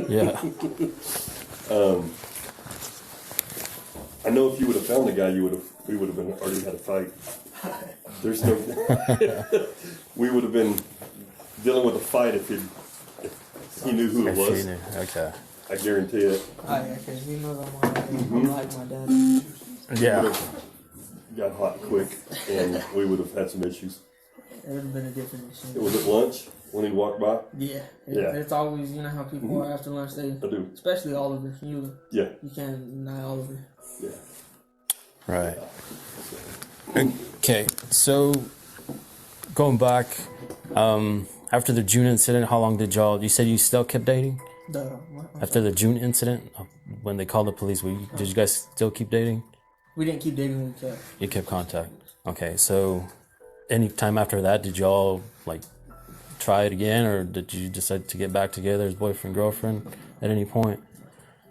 Yeah. I know if you would have found the guy, we would have already had a fight. There's no. We would have been dealing with a fight if he knew who it was. Okay. I guarantee it. Yeah, because he knows I'm like my dad. Yeah. Got hot quick, and we would have had some issues. It would have been a different issue. It was at lunch when he walked by. Yeah. Yeah. It's always, you know how people are after lunch. I do. Especially Oliver. You can't deny Oliver. Yeah. Right. Okay. So going back, after the June incident, how long did you said you still kept dating? After the June incident, when they called the police, did you guys still keep dating? We didn't keep dating, You kept contact. Okay, so any time after that, did y'all try it again, or did you decide to get back together as boyfriend, girlfriend at any point?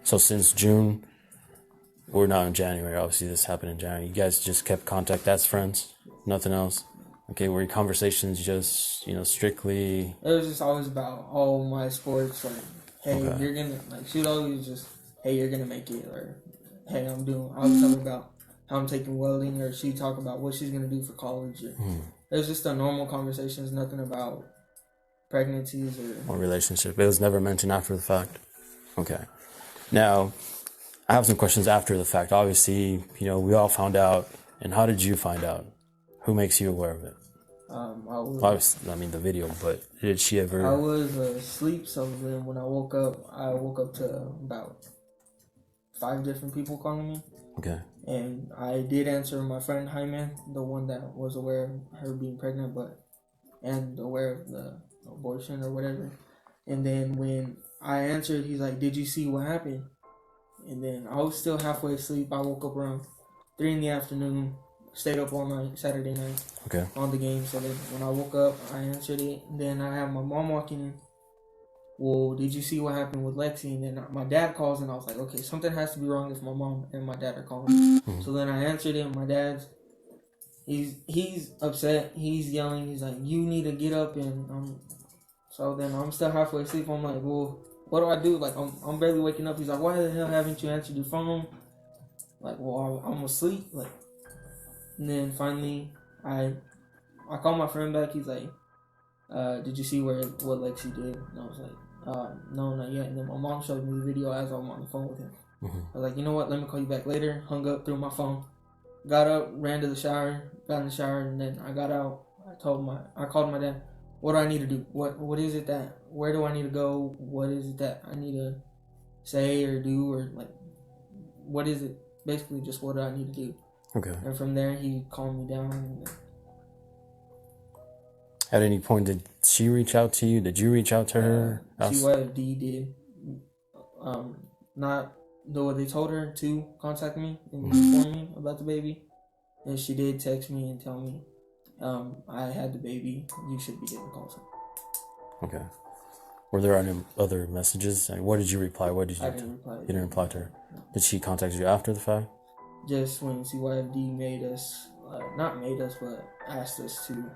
So since June, we're now in January, obviously this happened in January. You guys just kept contact as friends? Nothing else? Okay, were your conversations just, strictly... It was just always about all my sports, hey, you're gonna, she'd always just, hey, you're gonna make it, or hey, I was talking about how I'm taking welding, or she'd talk about what she's gonna do for college, or it was just a normal conversations, nothing about pregnancies or relationship. It was never mentioned after the fact. Okay. Now, I have some questions after the fact. Obviously, we all found out, and how did you find out? Who makes you aware of it? Obviously, the video, but did she ever... I was asleep, so then when I woke up to about 5 different people calling me. Okay. And I did answer my friend Jaime, the one that was aware of her being pregnant, and aware of the abortion or whatever. And then when I answered. He's like, "Did you see what happened?" And then I was still halfway asleep. I woke up around 3 in the afternoon. Stayed up all night, Saturday night, on the game. So then when I woke up, I answered it. And then I have my mom walking in. Well, did you see what happened with Lexi? And then my dad calls, and I was like, okay, something has to be wrong if my mom and my dad are calling. So then I answered it. My dad's, he's upset. He's yelling. He's like, you need to get up. And so then I'm still halfway asleep. I'm like, well, what do I do? Like, I'm barely waking up. He's like, why the hell haven't you answered your phone? Like, well, I'm asleep. Like, and then finally, I called my friend back. He's like, did you see what Lexi did? And I was like, no, not yet. And then my mom showed me the video as I'm on the phone with him. I was like, you know what? Let me call you back later. Hung up, threw my phone. Got up, ran to the shower, got in the shower, and then I got out. I called my dad. What do I need to do? What is it that? Where do I need to go? What is it that I need to say or do, or like, what is it? Basically, just what do I need to do? Okay. And from there, he calmed me down. At any point, did she reach out to you? Did you reach out to her? CYFD did. Not though they told her to contact me and inform me about the baby. And she did text me and tell me, I had the baby. You should be getting calls. Okay. Were there any other messages? And what did you reply? What did you? I didn't reply. You didn't reply to her. No. Did she contact you after the fact? Just when CYFD made us, not made us, but asked us to,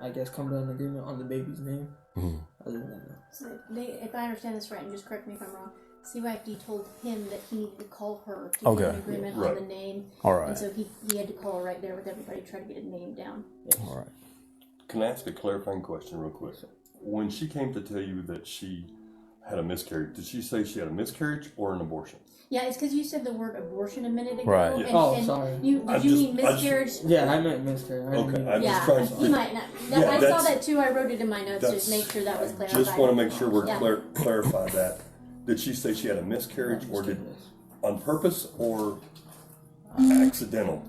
I guess, come to an agreement on the baby's name. Other than that, no. So if I understand this right, and just correct me if I'm wrong, CYFD told him that he needed to call her to get an agreement on the name. All right. And so he had to call her right there with everybody, try to get a name down. Yes. All right. Can I ask a clarifying question real quick? When she came to tell you that she had a miscarriage, did she say she had a miscarriage or an abortion? Yeah, it's because you said the word abortion a minute ago. Right. Yeah. And sorry. Did you mean miscarriage? Yeah, I meant miscarriage. Okay, I'm just Yeah, trying to... he might not. I saw that too. I wrote it in my notes to just make sure that was clarified. Just want to make sure we're clarify that. Did she say she had a miscarriage or did on purpose or accidental?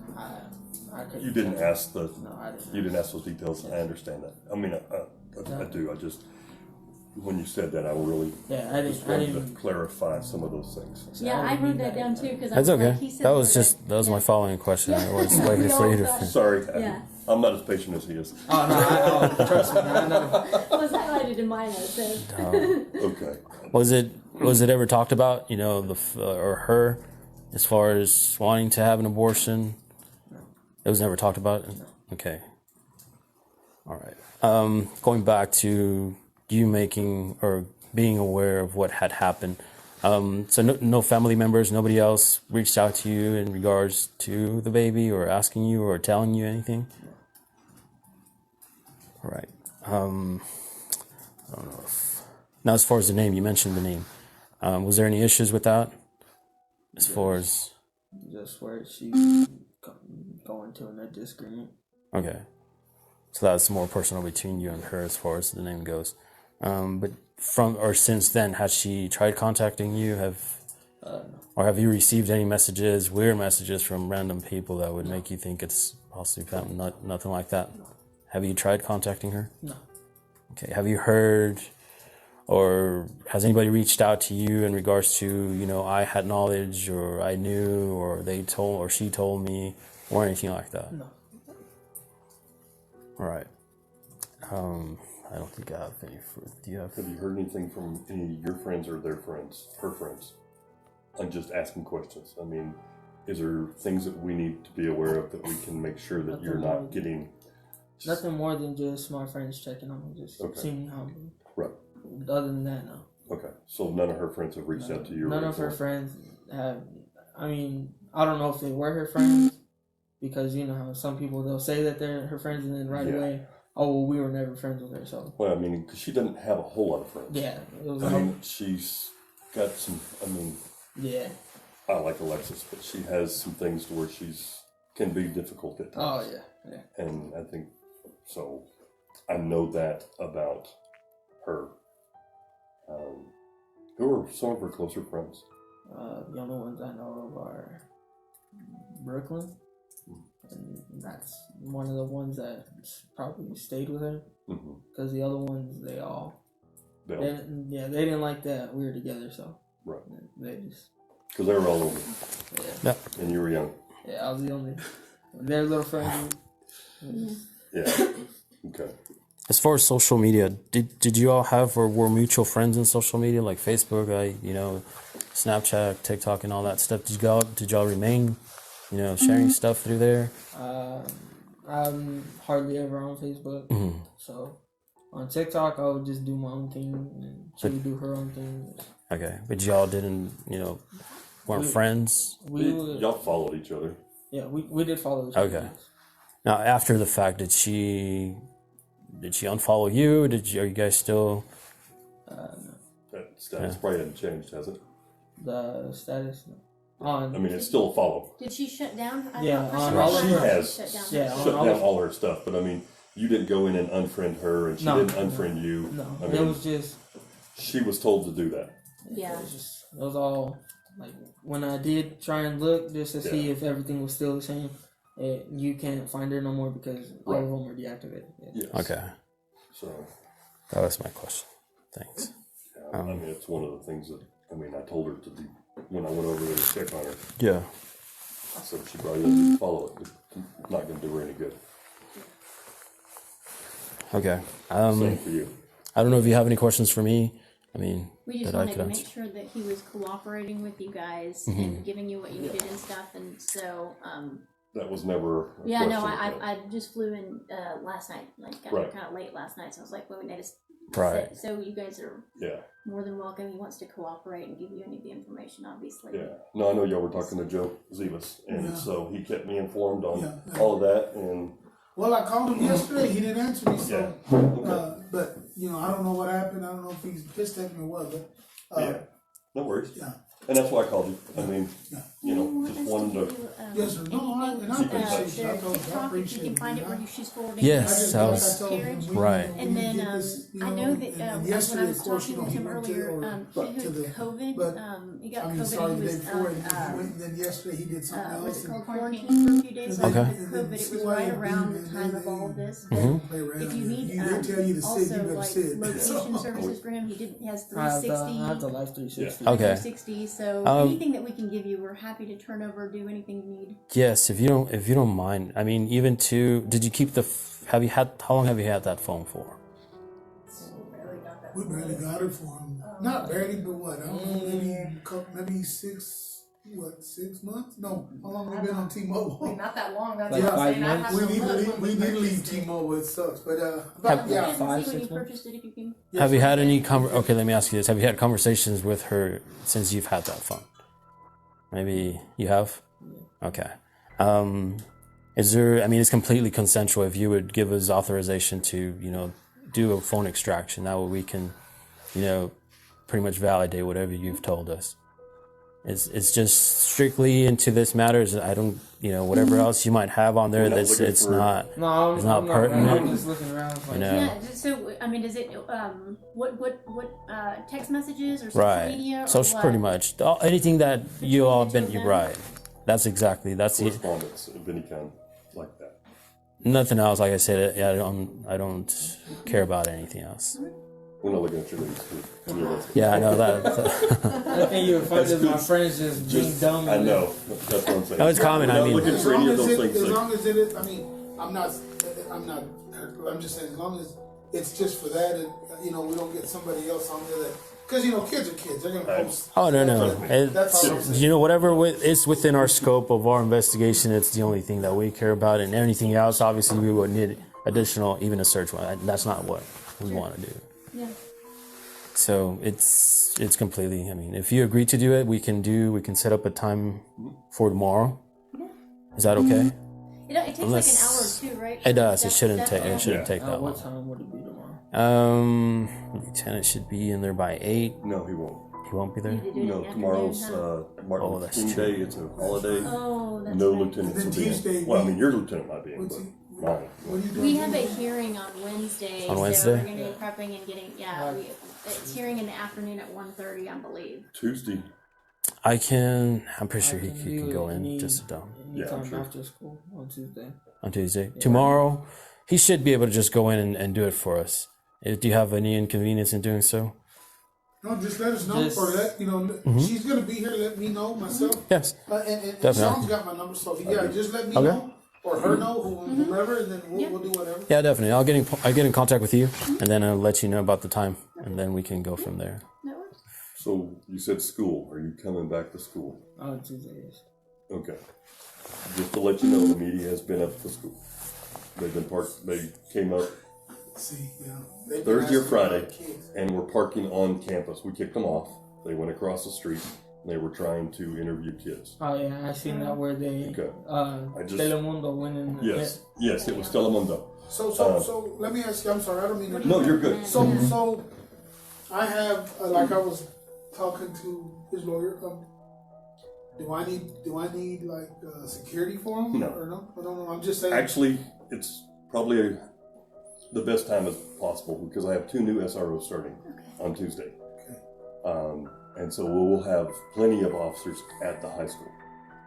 You didn't ask the. No, I didn't. You didn't ask those details. I understand that. I mean, I do. I just when you said that, I really just wanted to clarify some of those things. Yeah, I wrote that down too because That's okay. Like, he said that was my following question. I was waiting for you to. Sorry, Yeah. I'm not as patient as he is. Oh no! Trust me, I know. It was highlighted in my notes. Okay. Was it ever talked about? You know, or her, as far as wanting to have an abortion? It was never talked about? Okay. All right. Going back to you making or being aware of what had happened. So no family members, nobody else reached out to you in regards to the baby or asking you or telling you anything? All right. I don't know if... Now, as far as the name, you mentioned the name. Was there any issues with that? As far as... Just where she's going to a disagreement. Okay. So that's more personal between you and her as far as the name goes. But from or since then, has she tried contacting you? Or have you received any messages, weird messages from random people that would make you think it's possibly family? Nothing like that? No. Have you tried contacting her? No. Okay. Have you heard or has anybody reached out to you in regards to, you know, I had knowledge or I knew or they told or she told me or anything like that? No. All right. I don't think I have any. Do you have? Have you heard anything from any of your friends or their friends, her friends? I'm just asking questions. I mean, is there things that we need to be aware of that we can make sure that you're not getting? Nothing more than just my friends checking on me, just seeing how I'm doing. Right. Other than that, no. Okay. So none of her friends have reached out to you? None of her friends have. I mean, I don't know if they were her friends because, you know, how some people, they'll say that they're her friends and then right away, oh, well, we were never friends with her, so. Well, I mean, because she doesn't have a whole lot of friends. Yeah. It was she's got some, yeah. I like Alexis, but she has some things to where can be difficult at times. Oh, yeah. And I think, so I know that about her. Who are some of her closer friends? The only ones I know of are Brooklyn. And that's one of the ones that probably stayed with her. Because the other ones, they all They didn't like that we were together, so Right. they just Because they were all older. yeah. And you were young. Yeah, I was the only. Their little friend. Yeah. Okay. As far as social media, did you all have or were mutual friends in social media like Facebook, Snapchat, TikTok, and all that stuff? Did y'all remain, sharing stuff through there? I'm hardly ever on Facebook, so on TikTok I would just do my own thing, and she would do her own thing. Okay, but y'all didn't, weren't friends. Y'all followed each other. Yeah, we did follow each other. Okay. Now, after the fact, did she unfollow you? Are you guys still? No. That status probably hasn't changed, has it? The status. It's still a follow. Did she shut down? Yeah, on all of She her. has Yeah, shut down all her stuff, but you didn't go in and unfriend her, and she didn't unfriend you. No, it was just. She was told to do that. Yeah. It was all like when I did try and look just to see if everything was still the same. You can't find her no more because all of them were deactivated. Yes. Okay. So that was my question. Thanks. Yeah, it's one of the things that I told her to do when I went over there to check on her. Yeah. I said she probably doesn't follow it. It's not going to do her any good. Okay. Same for you. I don't know if you have any questions for me. We just wanted to make sure that he was cooperating with you guys and giving you what you needed and stuff, and so. That was never. Yeah, no, I just flew in last night, got kind of late last night, so I was like, well, we need to. Right. So you guys are. Yeah. More than welcome. He wants to cooperate and give you any of the information, obviously. Yeah. No, I know y'all were talking to Joe Zivas, and so he kept me informed on all of that. And well, I called him yesterday. He didn't answer me. So, but I don't know what happened. I don't know if he's pissed at me or what. But no worries. Yeah. And that's why I called you. Just wanted to. Yes, sir. No, and I appreciate you. I appreciate you can find it where she's forwarding. Yes, I told him right. And then I know that when I was talking with him earlier, he had COVID. He got COVID. He was and then yesterday he did something else. Was it called quarantine for a few days? Okay. With COVID, it was right around the time of all of this. If you need also location services for him, he has 360. I have the Life 360. Okay. 360. So anything that we can give you, we're happy to turn over, do anything you need. Yes, if you don't mind. Even did you keep how long have you had that phone for? We barely got it for him. Not barely, but what? I don't know, maybe 6 months? No, how long have we been on T-Mobile? Not that long. That's like what I'm 5 saying. months. We need to leave T-Mobile. It sucks, but Yeah, 5, see when 6 you months. purchased it, if you can. Have you had any okay, let me ask you this. Have you had conversations with her since you've had that phone? Maybe you have? Okay. Is there, it's completely consensual if you would give us authorization to, do a phone extraction. That way we can, pretty much validate whatever you've told us. It's just strictly into this matters. I don't, whatever else you might have on there that's it's not pertinent. I'm just looking around. Yeah. So does it? What text messages or social Right. media? Or Social, what? pretty much anything that you all have been. You're right. That's it. Correspondence of any kind like that. Nothing else. Like I said, I don't care about anything else. We're not looking at your leads. Yeah, I know that. I think you would find that my friends just being dumb. I know. That's what I'm saying. No, it's common. We're not looking for any of those things. As long as it is, I'm just saying, as long as it's just for that, and we don't get somebody else on there that, because kids are kids, they're gonna post. Oh no! That's all I'm saying. Whatever it's within our scope of our investigation. It's the only thing that we care about, and anything else, obviously, we would need additional, even a search warrant. That's not what we want to do. Yeah. So it's completely. If you agree to do it, we can set up a time for tomorrow. Yeah. Is that okay? It takes like an hour or two, right? It does. It shouldn't take that What long. time would it be tomorrow? Lieutenant should be in there by 8. No, he won't. He won't be there. No, tomorrow's Martin Luther King Day. It's a holiday. Oh, that's No right. lieutenants will be Tuesday, in. Well, your lieutenant might be in, but mine. What are you doing? We have a hearing on Wednesday. On So Wednesday? we're going to be prepping and getting, it's hearing in the afternoon at 1:30, I believe. Tuesday. I'm pretty sure he can go in just sit down Anytime sure. after school on Tuesday. on Tuesday. Tomorrow, he should be able to just go in and do it for us. Do you have any inconvenience in doing so? No, just let us know, or let she's gonna be here. Let me know myself. Yes, and definitely. Sean's got my number, so just let me know or her know, whomever, and then we'll do whatever. Yeah, definitely. I'll get in contact with you, and then I'll let you know about the time, and then we can go from there. So you said school. Are you coming back to school? On Tuesdays. Okay. Just to let you know, the media has been up to school. They've been parked. They came up Thursday or Friday, and were parking on campus. We kicked them off. They went across the street. And they were trying to interview kids. Oh yeah, I seen that where they Telemundo went in. Yes, it was Telemundo. So let me ask you. I'm sorry, I don't mean to. No, you're good. So I have like I was talking to his lawyer. Do I need like security for him? No. Or no? I don't know. I'm just saying. Actually, it's probably the best time as possible because I have 2 new SROs starting on Tuesday. Okay. And so we will have plenty of officers at the high school.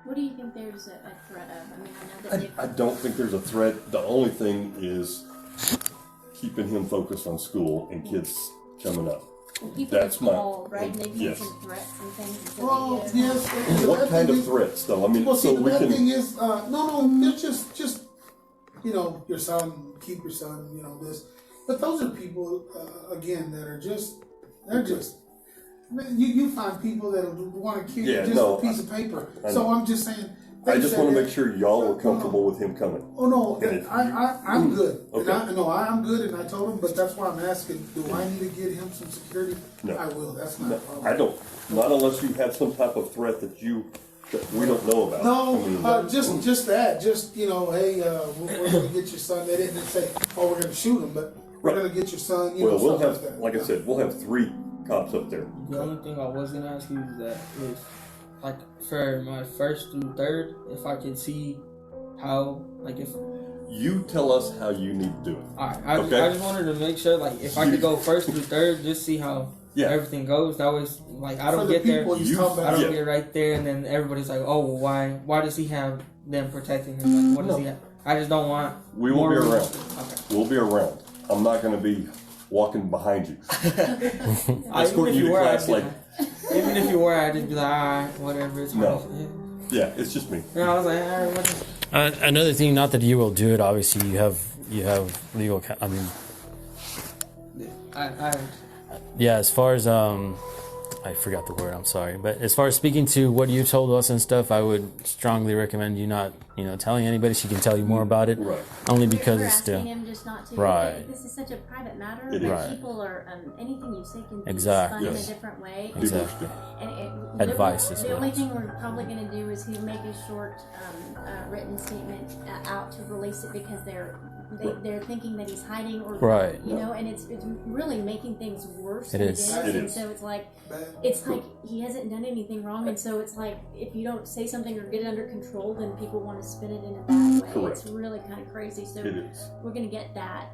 What do you think there's a threat of? I mean, I know that I don't think there's a threat. The only thing is keeping him focused on school and kids coming up. People That's my call, right? And they've yes. some threats and things. Well, yes. What kind of threats, though? I mean, well, see, so the we bad can. thing is, it's just your son, keep your son, this. But those are people, again, that are they're just. You find people that want to kill you just a piece of paper. So I'm just saying. I just want to make sure y'all were comfortable with him coming. Oh no, I'm good. Okay. I'm good, and I told him. But that's why I'm asking. Do I need to get him some security? No. I will. That's not a problem. I don't. Not unless you have some type of threat that we don't know about. No, just that. Just hey, we're going to get your son. They didn't say, oh, we're going to shoot him, but we're going to get your son. We'll have, like I said, we'll have 3 cops up there. The only thing I was gonna ask you is like for my 1st through 3rd, if I could see how, like, if you tell us how you need to do it. Alright, I just wanted to make sure, like, if I could go 1st through 3rd, just see how everything goes. That was like, I don't get there. I don't get right there, and then everybody's like, oh, well, why does he have them protecting him? Like, what does he have? I just don't want. We will be around. Okay. We'll be around. I'm not going to be walking behind you. Escorting you to class, even if you were, I'd just be like, alright, whatever. It's Yeah, it's just me. I was like, alright. Another thing, not that you will do it. Obviously, you have legal. I mean, yeah. As far as I forgot the word. I'm sorry, but as far as speaking to what you told us and stuff, I would strongly recommend you not, telling anybody. She can tell you more about it. Right. Only because it's still. still. Him just not to. Right. This is such a private matter. It that is. people are anything you say can be Exactly. spun in a different way. Exactly. And Advice as the well. only thing we're probably going to do is make a short written statement out to release it because they're thinking that he's hiding or and it's really making things worse. It is. And so it's like he hasn't done anything wrong, and so it's like if you don't say something or get it under control, then people want to spin it in a bad way. Correct. It's really kind of crazy. So It is. we're going to get that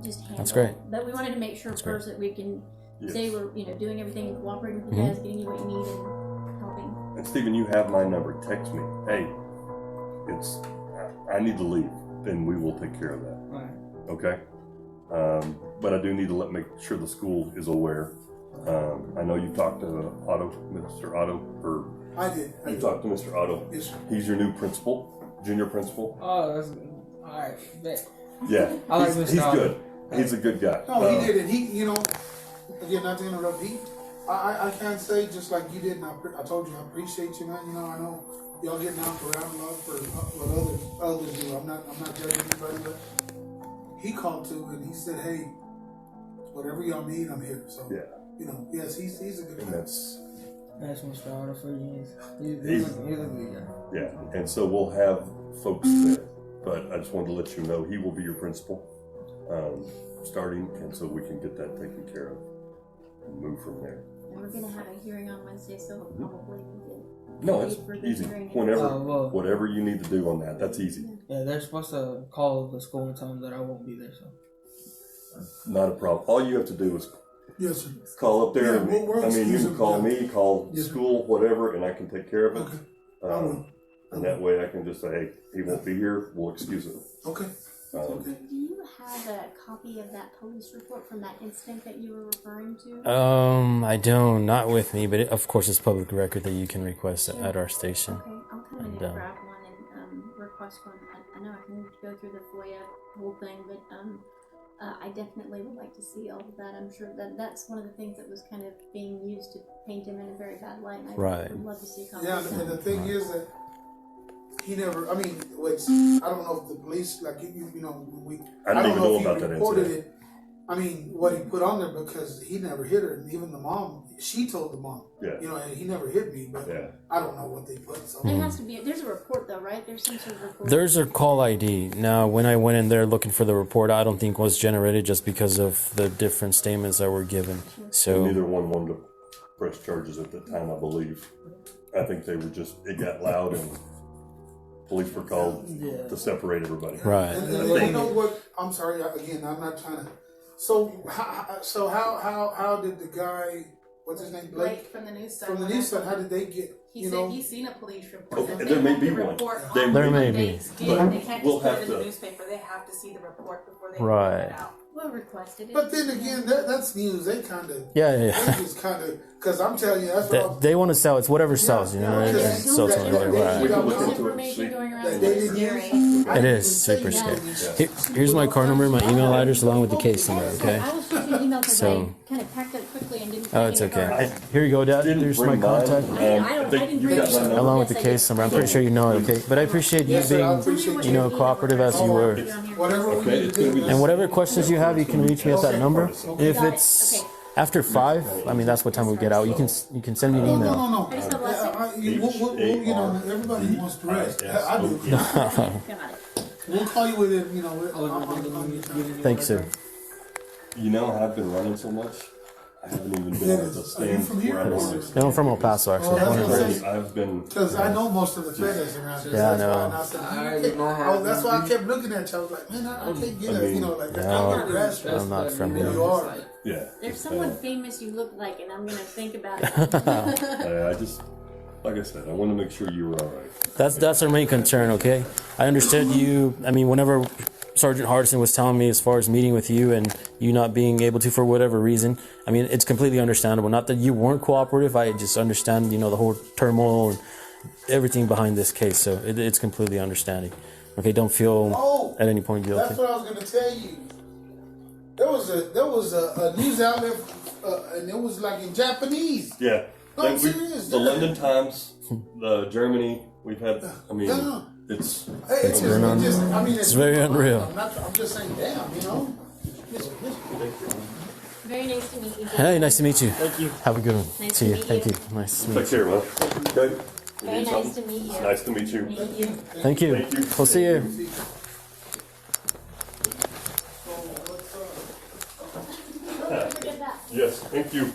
just handled. That's great. But we wanted to make sure first that we can say we're doing everything and cooperating with you guys, getting you what you need and helping. And Stephen, you have my number. Text me. Hey, I need to leave. Then we will take care of that. Right. Okay? But I do need to make sure the school is aware. I know you talked to Mr. Otto, or I did. You talked to Mr. Otto. Yes, sir. He's your new principal, junior principal. Oh, that's alright. Yeah, I like he's Mr. Otto. good. He's a good guy. No, he did it. He, again, not to interrupt. I can't say just like you did. And I told you I appreciate you, man. I know y'all getting out around love for what others do. I'm not judging anybody, but he called too and he said, hey, whatever y'all need, I'm here. So yes, he's a good guy. That's Mr. Otto for you. He's a good guy. Yeah, and so we'll have folks there. But I just wanted to let you know he will be your principal starting, and so we can get that taken care of and move from there. And we're going to have a hearing on Wednesday, so probably we can. No, it's easy. Whatever you need to do on that, that's easy. Yeah, they're supposed to call the school and tell them that I won't be there, so. Not a problem. All you have to do is call up there. You can call me, call school, whatever, and I can take care of it. And that way I can just say, hey, he won't be here, we'll excuse it. Okay. Do you have a copy of that police report from that incident that you were referring to? I don't, not with me, but of course it's public record that you can request at our station. Okay, I'll come in and grab one and request one. I know I can go through the FOIA whole thing, but I definitely would like to see all of that. I'm sure that's one of the things that was kind of being used to paint him in a very bad light. And I would love to see a copy. Yeah, and the thing is that he never. I mean, I don't know if the police, like I didn't even know about that incident. I mean, what he put on there, because he never hit her, and even the mom, she told the mom, and he never hit me, but I don't know what they put. So. There has to be. There's a report though, right? There's some sort of report. There's a call ID. Now, when I went in there looking for the report, I don't think was generated just because of the different statements that were given. So neither one wanted to press charges at the time, I believe. I think they were just, it got loud and police were called to separate everybody. Right. And you know what? I'm sorry. Again, I'm not trying to. So how did the guy? What's his name? Blake from the news site. From the news site. How did they get? He said he's seen a police report. Okay, there may be one. There may be. They can't just put it in the newspaper. They have to see the report before they put it out. We'll request it. But then again, that's news. They kind of They just kind of, because I'm telling you, that's what they want to sell. It's whatever sells, you know. It is super scary. Here's my card number, my email address, along with the case number. Okay. I was checking email because I kind of packed up quickly and didn't. Oh, it's okay. Here you go, Dad. There's my contact. Along with the case number. I'm pretty sure you know it. Okay. But I appreciate you being, cooperative as you were. And whatever questions you have, you can reach me at that number. If it's after 5, I mean that's what time we get out. You can send me an email. No. Everybody wants to rest. I do. We'll call you within. Thank you, sir. I've been running so much. I haven't even been able to stand where I was. No, I'm from El Paso, actually. I've been. Because I know most of the FedEx around here. Yeah, I know. That's why I kept looking at you. I was like, man, I can't get it. I'm not from here. You are. Yeah. There's someone famous you look like, and I'm gonna think about it. Like I said, I want to make sure you were all right. That's our main concern. Okay, I understood you. I mean, whenever Sergeant Hardison was telling me as far as meeting with you and you not being able to for whatever reason, I mean, it's completely understandable. Not that you weren't cooperative. I just understand, the whole turmoil and everything behind this case. So it's completely understanding. Okay, don't feel at any point guilty. That's what I was going to tell you. There was a news outlet, and it was like in Japanese. Yeah. No, I'm serious. The London Times, the Germany, we've had, it's very unreal. I'm just saying, damn, Very nice to meet you. Hey, nice to meet you. Thank you. Have a good one. Nice See to you. meet Thank you. you. Nice to meet Take care, man. Okay. Very nice to meet you. Nice to meet you. Thank you. Thank you. Thank you. We'll see you. Look at that. Yes, thank you.